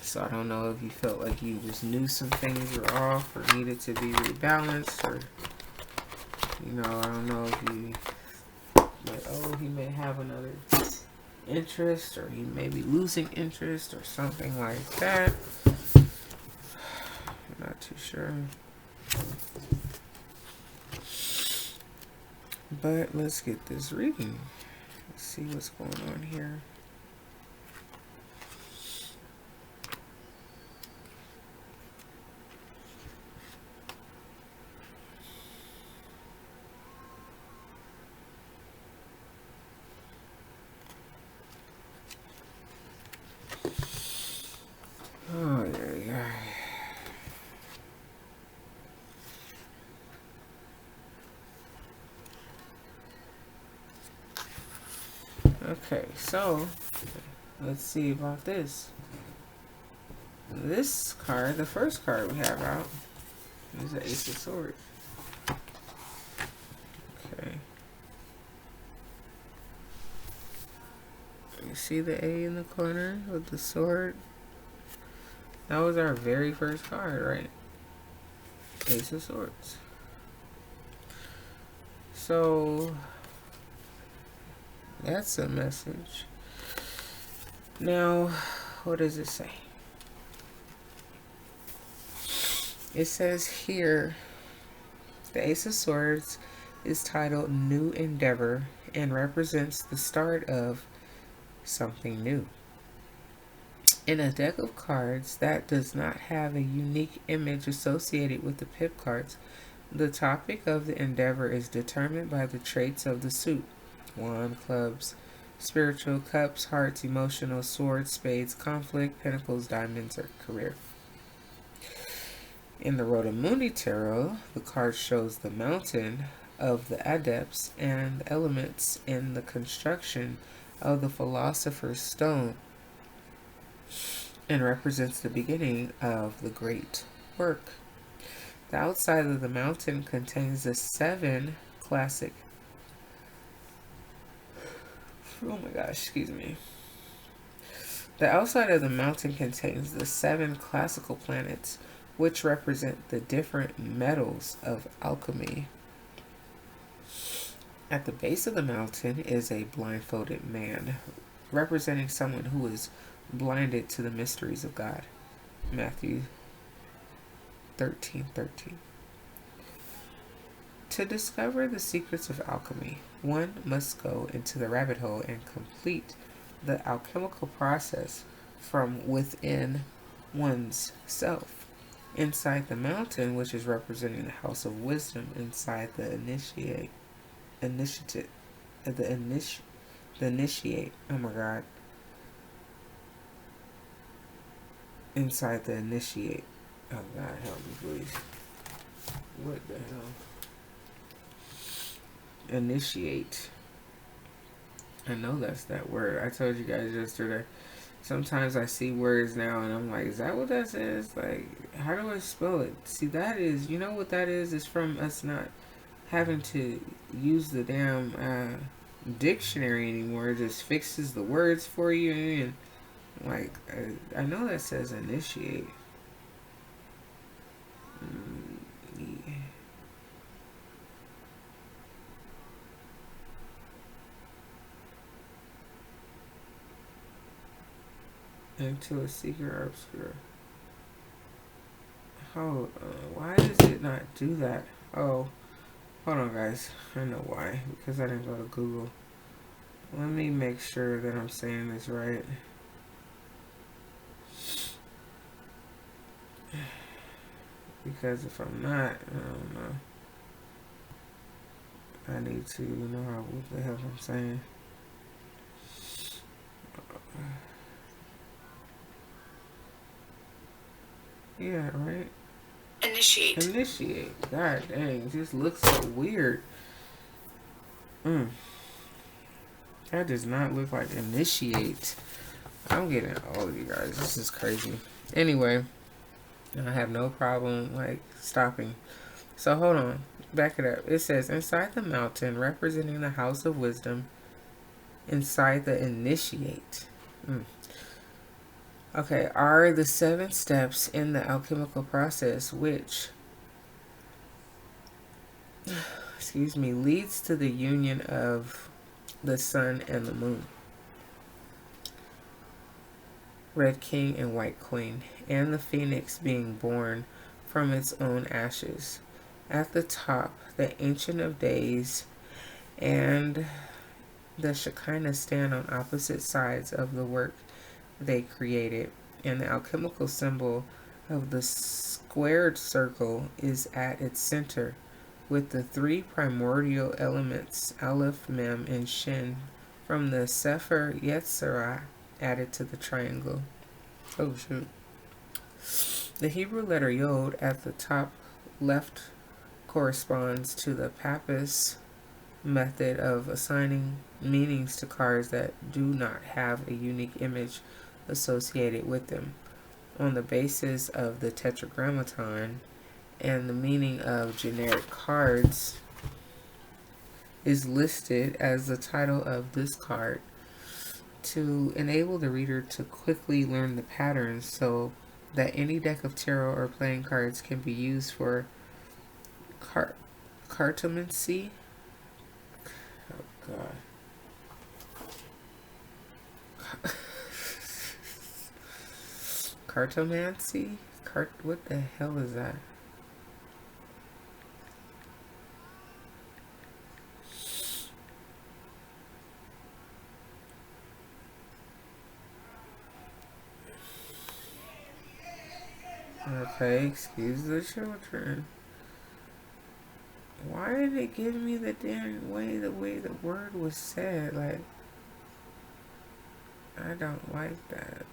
So I don't know if you felt like you just knew some things were off or needed to be rebalanced, or, you know, I don't know if you, like, oh, he may have another interest, or he may be losing interest, or something like that. I'm not too sure. But let's get this reading. Let's see what's going on here. Oh, there we go. Okay, so let's see about this. This card, the first card we have out, is the Ace of Swords. Okay. You see the A in the corner with the sword? That was our very first card, right? Ace of Swords. So, That's a message. Now, what does it say? It says here, the Ace of Swords is titled New Endeavor and represents the start of something new. In a deck of cards that does not have a unique image associated with the pip cards, the topic of the endeavor is determined by the traits of the suit: wand, clubs, spiritual, cups, hearts, emotional, swords, spades, conflict, pentacles, diamonds, or career. In the Rodamundi Tarot, the card shows the mountain of the adepts and elements in the construction of the Philosopher's Stone and represents the beginning of the great work. The outside of the mountain contains the 7 classic. Oh my gosh, excuse me. The outside of the mountain contains the 7 classical planets, which represent the different metals of alchemy. At the base of the mountain is a blindfolded man, representing someone who is blinded to the mysteries of God. Matthew 13:13. To discover the secrets of alchemy, one must go into the rabbit hole and complete the alchemical process from within one's self. Inside the mountain, which is representing the house of wisdom, inside the initiate. Oh my God. Inside the initiate. Oh God, help me, please. What the hell? Initiate. I know that's that word. I told you guys yesterday. Sometimes I see words now and I'm like, is that what that says? Like, how do I spell it? See, that is, you know what that is? It's from us not having to use the damn dictionary anymore. It just fixes the words for you. And like, I know that says initiate. Yeah. Into a secret or obscure. Hold on. Why does it not do that? Oh, hold on, guys. I know why. Because I didn't go to Google. Let me make sure that I'm saying this right. Because if I'm not, I don't know. I need to know what the hell I'm saying. Yeah, right? Initiate. Initiate. God dang, it just looks so weird. That does not look like initiate. I'm getting all of you guys. This is crazy. Anyway, I have no problem like stopping. So hold on. Back it up. It says inside the mountain, representing the house of wisdom, inside the initiate. Okay, are the 7 steps in the alchemical process which leads to the union of the sun and the moon, red king and white queen, and the phoenix being born from its own ashes. At the top, the Ancient of Days and the Shekinah stand on opposite sides of the work they created, and the alchemical symbol of the squared circle is at its center, with the 3 primordial elements, Aleph, Mem, and Shin, from the Sefer Yetzirah added to the triangle. Oh shoot. The Hebrew letter Yod at the top left corresponds to the Papist method of assigning meanings to cards that do not have a unique image associated with them, on the basis of the Tetragrammaton, and the meaning of generic cards is listed as the title of this card to enable the reader to quickly learn the patterns so that any deck of tarot or playing cards can be used for cartomancy. Oh God. Cartomancy? What the hell is that? Okay, excuse the children. Why did it give me the damn way the word was said? Like, I don't like that.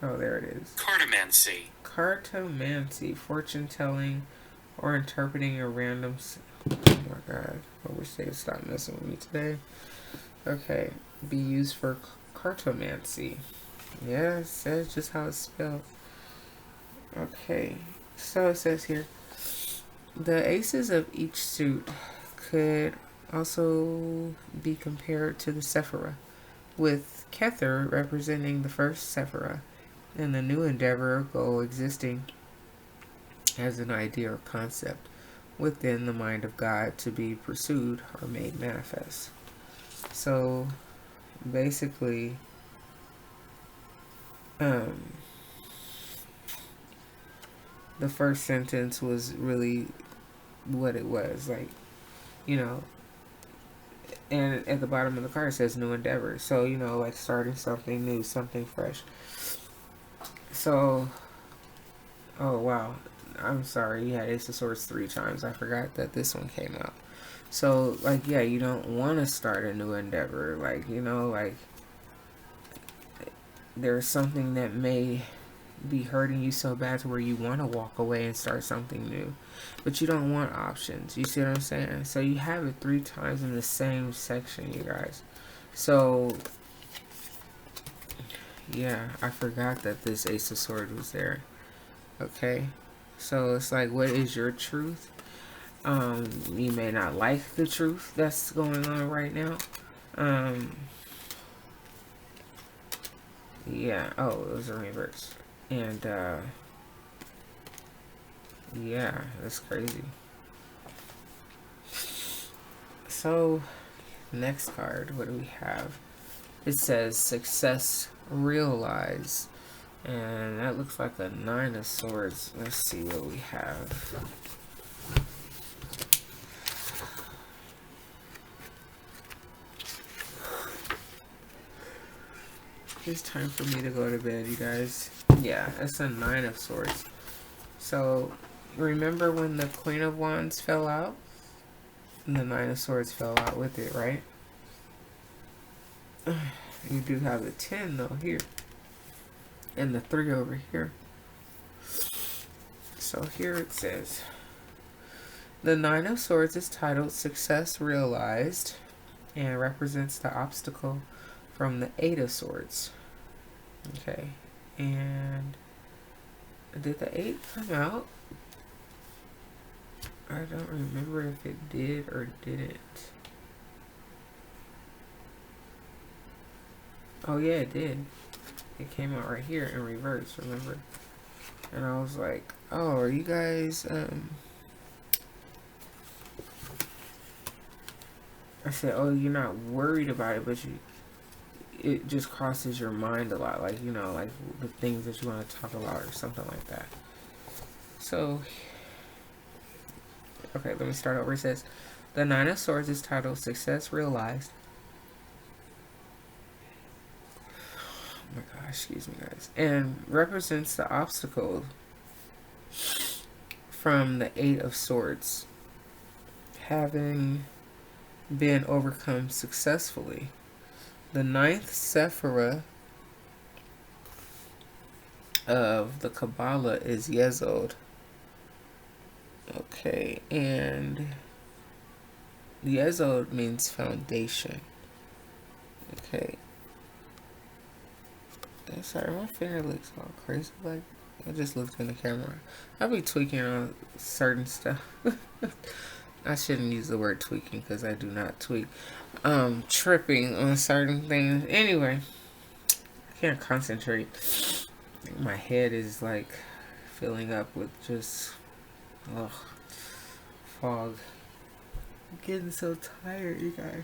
Oh, there it is. Cartomancy. Cartomancy, fortune telling or interpreting a random. Oh my god, I wish they'd stop messing with me today. Okay, be used for cartomancy. Yeah, it says just how it's spelled. Okay, so it says here the aces of each suit could also be compared to the Sephira, with Kether representing the first Sephira and the new endeavor or goal existing as an idea or concept within the mind of God to be pursued or made manifest. So basically, the first sentence was really what it was. Like, you know, and at the bottom of the card it says new endeavor. So, you know, like starting something new, something fresh. So, oh wow. I'm sorry, you had Ace of Swords 3 times. I forgot that this one came out. So, like, yeah, you don't want to start a new endeavor. Like, you know, like, there's something that may be hurting you so bad to where you want to walk away and start something new. But you don't want options. You see what I'm saying? So, you have it 3 times in the same section, you guys. So, yeah, I forgot that this Ace of Swords was there. Okay? So, it's like, what is your truth? You may not like the truth that's going on right now. Yeah. Oh, it was a reverse. And, yeah, that's crazy. So, next card, what do we have? It says success realized. And that looks like a 9 of Swords. Let's see what we have. It's time for me to go to bed, you guys. Yeah, it's a 9 of Swords. So, remember when the Queen of Wands fell out? And the 9 of Swords fell out with it, right? You do have the 10, though, here. And the 3 over here. So, here it says, the 9 of Swords is titled Success Realized and represents the obstacle from the 8 of Swords. Okay, and did the 8 come out? I don't remember if it did or didn't. Oh yeah, it did. It came out right here in reverse, remember? And I was like, oh, are you guys, I said, oh, you're not worried about it, but it just crosses your mind a lot, like, you know, like the things that you want to talk about or something like that. So, okay, let me start over. It says, the 9 of Swords is titled Success Realized. Oh my gosh, excuse me, guys. And represents the obstacle from the 8 of Swords having been overcome successfully. The 9th Sephira of the Kabbalah is Yesod. Okay, and Yesod means foundation. Okay. Sorry, my finger looks all crazy. Like, I just looked in the camera. I'll be tweaking on certain stuff. I shouldn't use the word tweaking because I do not tweak. Tripping on certain things. Anyway, I can't concentrate. My head is like filling up with just fog. I'm getting so tired, you guys.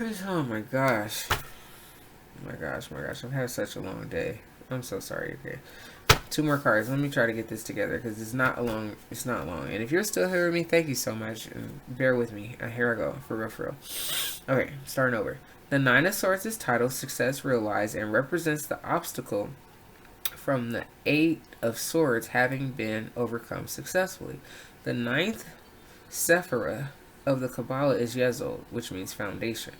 Oh my gosh. Oh my gosh, my gosh. I've had such a long day. I'm so sorry. Okay. 2 more cards. Let me try to get this together because it's not long. It's not long. And if you're still here with me, thank you so much. And bear with me. Here I go. For real, for real. Okay, starting over. The Nine of Swords is titled Success Realized and represents the obstacle from the Eight of Swords having been overcome successfully. The ninth Sephira of the Kabbalah is Yesod, which means foundation,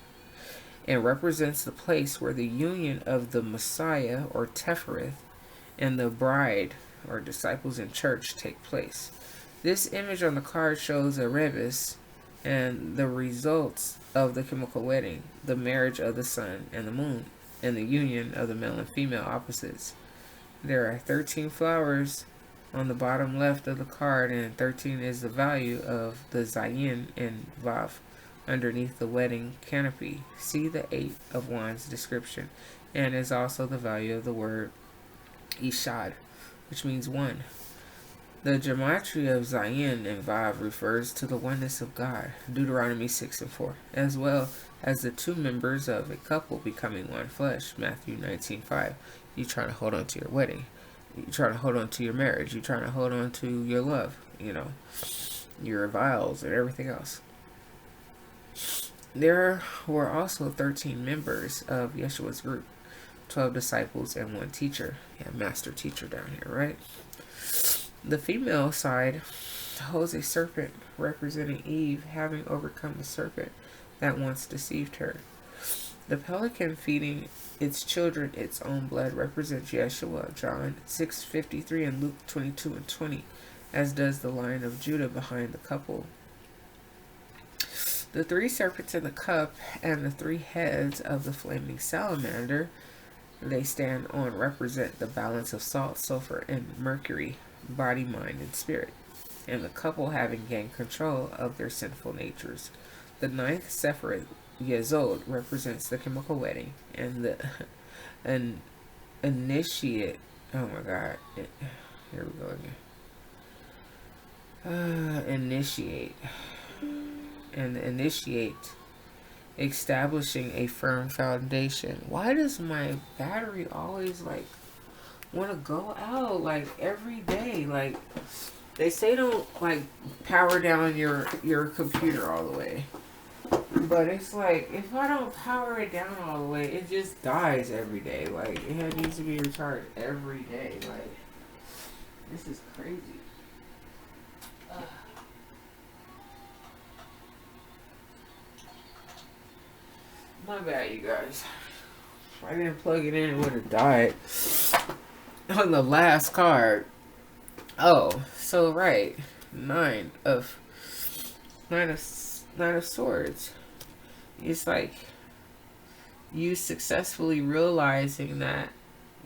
and represents the place where the union of the Messiah, or Tephereth, and the bride, or disciples in church, take place. This image on the card shows a rebus and the results of the chemical wedding, the marriage of the sun and the moon, and the union of the male and female opposites. There are 13 flowers on the bottom left of the card, and 13 is the value of the Zayin and Vav underneath the wedding canopy. See the 8 of Wands description, and is also the value of the word Ishad, which means one. The gematria of Zayin and Vav refers to the oneness of God, Deuteronomy 6 and 4, as well as the 2 members of a couple becoming one flesh, Matthew 19:5. You're trying to hold on to your wedding. You're trying to hold on to your marriage. You're trying to hold on to your love, your vows and everything else. There were also 13 members of Yeshua's group, 12 disciples and 1 teacher. Yeah, master teacher down here, right? The female side holds a serpent representing Eve having overcome the serpent that once deceived her. The pelican feeding its children its own blood represents Yeshua, John 6:53 and Luke 22 and 20, as does the Lion of Judah behind the couple. The 3 serpents in the cup and the 3 heads of the flaming salamander they stand on represent the balance of salt, sulfur, and mercury, body, mind, and spirit, and the couple having gained control of their sinful natures. The 9th Sephirah, Yesod, represents the chemical wedding, and the initiate. Oh my God! Here we go again. Initiate, and initiate, establishing a firm foundation. Why does my battery always want to go out every day? They say don't power down your computer all the way, but it's if I don't power it down all the way, it just dies every day. It needs to be recharged every day. This is crazy. My bad, you guys. If I didn't plug it in, it would have died on the last card. Oh, so right, nine of swords. It's you successfully realizing that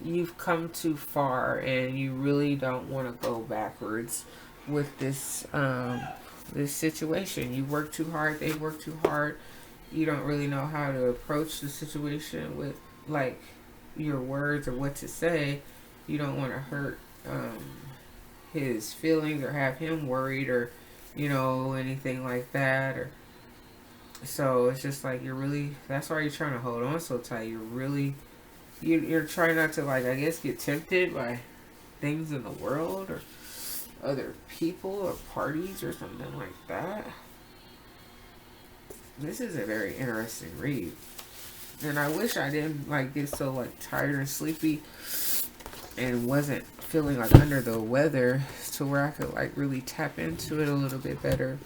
you've come too far and you really don't want to go backwards with this this situation. You work too hard. They work too hard. You don't really know how to approach the situation with your words or what to say. You don't want to hurt his feelings or have him worried or anything like that. Or so it's just you're really, that's why you're trying to hold on so tight. You're trying not to I guess get tempted by things in the world or other people or parties or something like that. This is a very interesting read, and I wish I didn't get so tired and sleepy and wasn't feeling under the weather to where I could really tap into it a little bit better.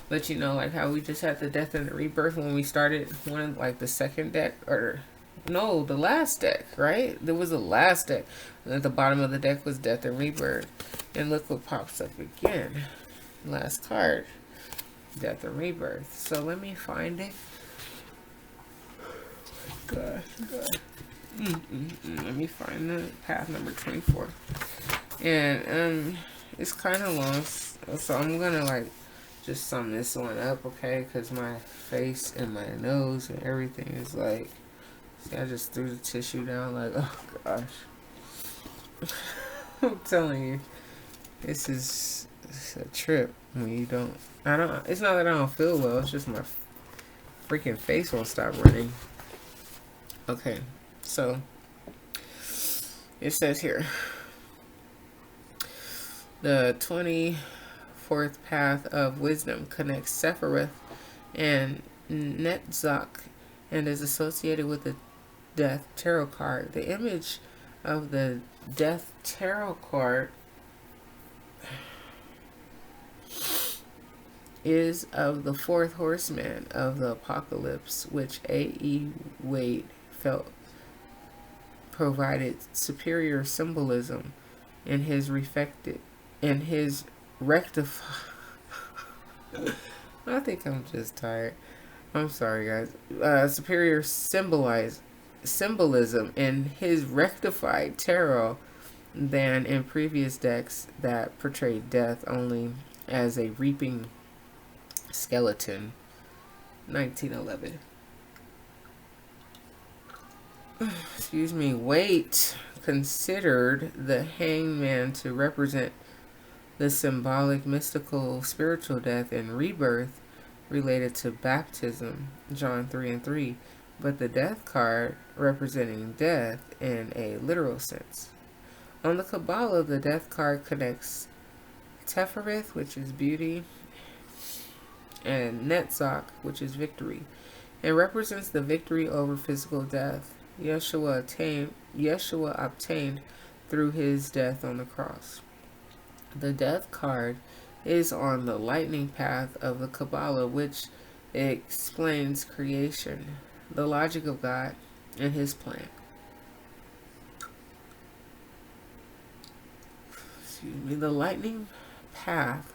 But how we just had the death and the rebirth when we started one the second deck, or no, the last deck, right? There was the last deck. And at the bottom of the deck was death and rebirth, and look what pops up again. Last card. Death and rebirth. So let me find it. Gosh. Let me find the path number 24. And it's kind of long, so I'm gonna just sum this one up, okay? Because my face and my nose and everything is see, I just threw the tissue down. Oh gosh. I'm telling you, it's a trip when you don't. It's not that I don't feel well. It's just my freaking face won't stop running. Okay, so it says here the 24th path of wisdom connects Sephiroth and Netzach and is associated with the Death Tarot card. The image of the Death Tarot card is of the fourth horseman of the apocalypse, which A.E. Wade felt provided superior symbolism in his rectify. I think I'm just tired. I'm sorry, guys. Superior symbolism in his rectified tarot than in previous decks that portrayed death only as a reaping skeleton. 1911. Excuse me. Wait. Considered the hangman to represent the symbolic, mystical, spiritual death and rebirth related to baptism, John 3:3, but the death card representing death in a literal sense. On the Kabbalah, the death card connects Tefereth, which is beauty, and Netzach, which is victory. It represents the victory over physical death Yeshua obtained through his death on the cross. The death card is on the lightning path of the Kabbalah, which explains creation, the logic of God, and his plan. The lightning path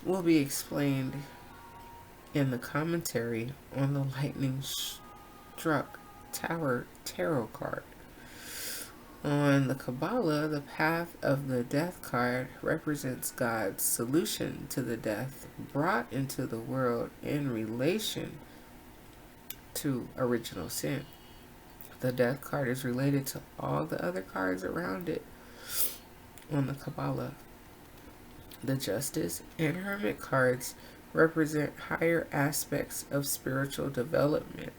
will be explained in the commentary on the lightning struck tower tarot card. On the Kabbalah, the path of the death card represents God's solution to the death brought into the world in relation to original sin. The death card is related to all the other cards around it. On the Kabbalah, the Justice and Hermit cards represent higher aspects of spiritual development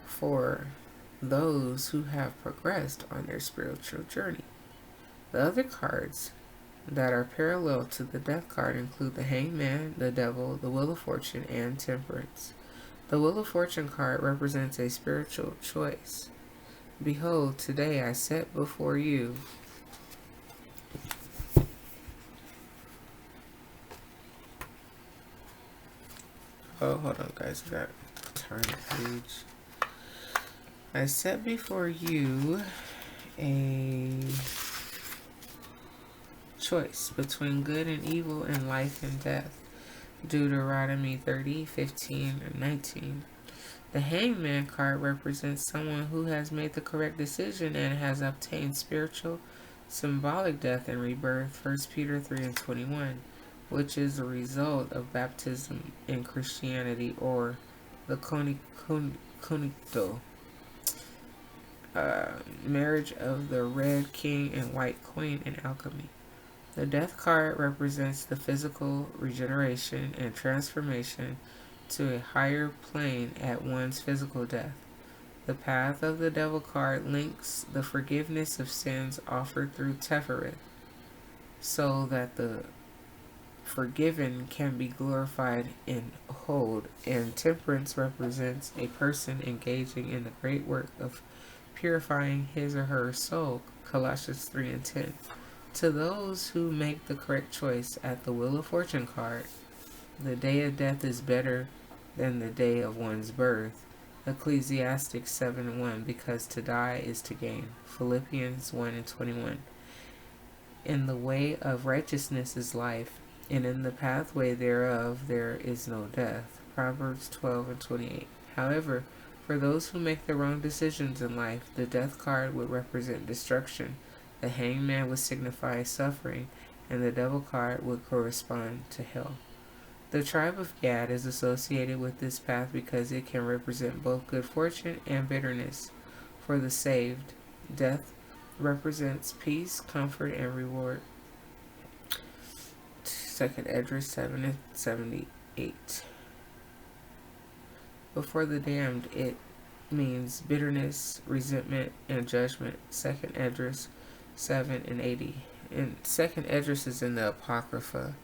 for those who have progressed on their spiritual journey. The other cards that are parallel to the death card include the Hangman, the Devil, the Wheel of Fortune, and Temperance. The Wheel of Fortune card represents a spiritual choice. Behold, today I set before you hold on, guys. I got to turn the page. I set before you a choice between good and evil and life and death. Deuteronomy 30:15 and 19. The Hangman card represents someone who has made the correct decision and has obtained spiritual, symbolic death and rebirth. 1 Peter 3:21, which is a result of baptism in Christianity, or the Konito. Marriage of the Red King and White Queen in alchemy. The death card represents the physical regeneration and transformation to a higher plane at one's physical death. The path of the devil card links the forgiveness of sins offered through Tefereth, so that the forgiven can be glorified and hold, and Temperance represents a person engaging in the great work of purifying his or her soul, Colossians 3:10. To those who make the correct choice at the Wheel of Fortune card, the day of death is better than the day of one's birth, Ecclesiastes 7:1, because to die is to gain, Philippians 1:21. In the way of righteousness is life, and in the pathway thereof there is no death, Proverbs 12:28. However, for those who make the wrong decisions in life, the death card would represent destruction, the Hangman would signify suffering, and the devil card would correspond to hell. The tribe of Gad is associated with this path because it can represent both good fortune and bitterness. For the saved, death represents peace, comfort, and reward. 2 Esdras 7:78. Before the damned, it means bitterness, resentment, and judgment. Second Esdras 7 and 80. And Second Esdras is in the Apocrypha,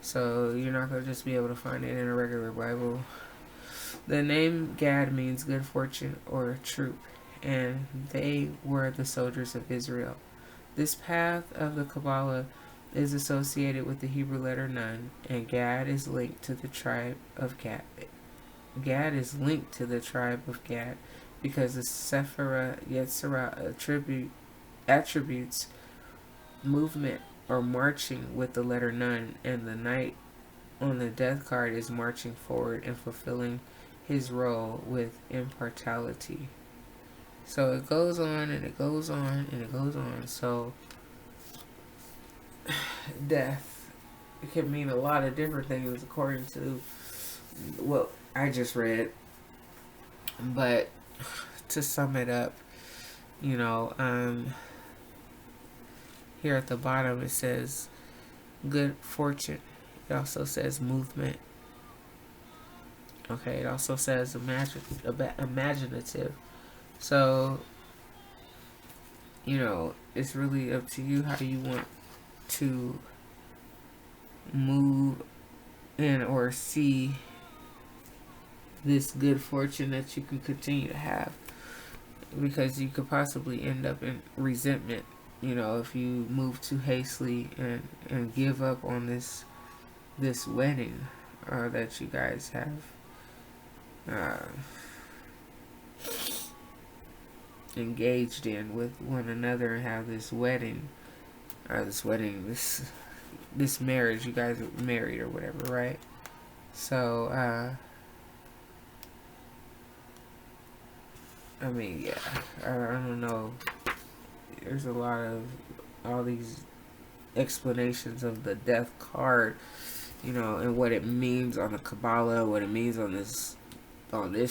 so you're not going to just be able to find it in a regular Bible. The name Gad means good fortune or troop, and they were the soldiers of Israel. This path of the Kabbalah is associated with the Hebrew letter Nun, and Gad is linked to the tribe of Gad. Gad is linked to the tribe of Gad because the Sephirah Yetzirah attributes movement or marching with the letter Nun, and the knight on the death card is marching forward and fulfilling his role with impartiality. So it goes on and it goes on and it goes on. So death, it can mean a lot of different things according to what I just read. But to sum it up, you know, here at the bottom it says good fortune. It also says movement. Okay, it also says imaginative. So, you know, it's really up to you how you want to move in or see this good fortune that you can continue to have, because you could possibly end up in resentment, you know, if you move too hastily and give up on this wedding that you guys have engaged in with one another, and have this marriage, you guys are married or whatever, right? So I mean, yeah, I don't know, there's a lot of all these explanations of the death card, you know, and what it means on the Kabbalah, what it means on this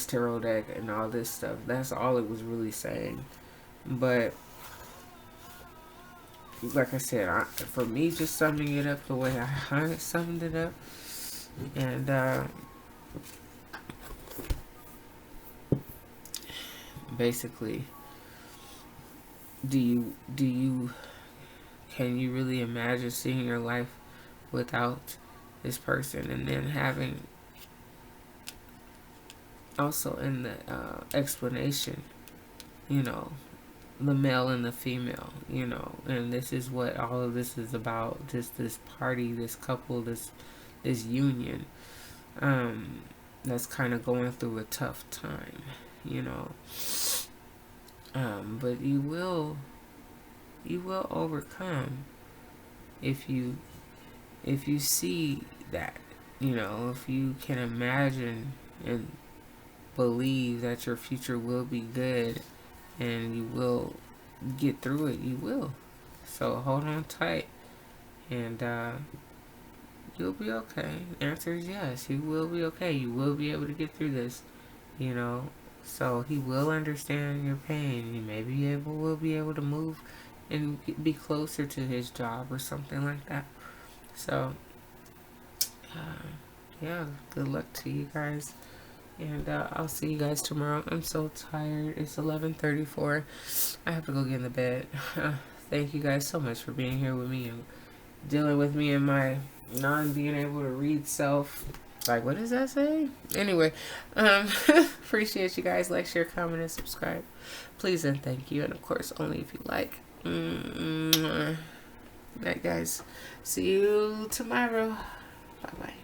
tarot deck, and all this stuff. That's all it was really saying. But like I said, for me, just summing it up the way I summed it up, and basically, can you really imagine seeing your life without this person? And then having also in the explanation, you know, the male and the female, you know, and this is what all of this is about. Just this party, this couple, this union that's kind of going through a tough time, you know, but you will overcome if you see that, you know, if you can imagine and believe that your future will be good and you will get through it. You will. So hold on tight, and you'll be okay. The answer is yes. You will be okay. You will be able to get through this, you know. So he will understand your pain. You will be able to move and be closer to his job or something like that. So yeah, good luck to you guys. And I'll see you guys tomorrow. I'm so tired. It's 11:34. I have to go get in the bed. Thank you guys so much for being here with me and dealing with me and my non-being able to read self. Like, what does that say? Anyway, appreciate you guys. Like, share, comment, and subscribe. Please and thank you. And, of course, only if you like. Good night, guys. See you tomorrow. Bye-bye.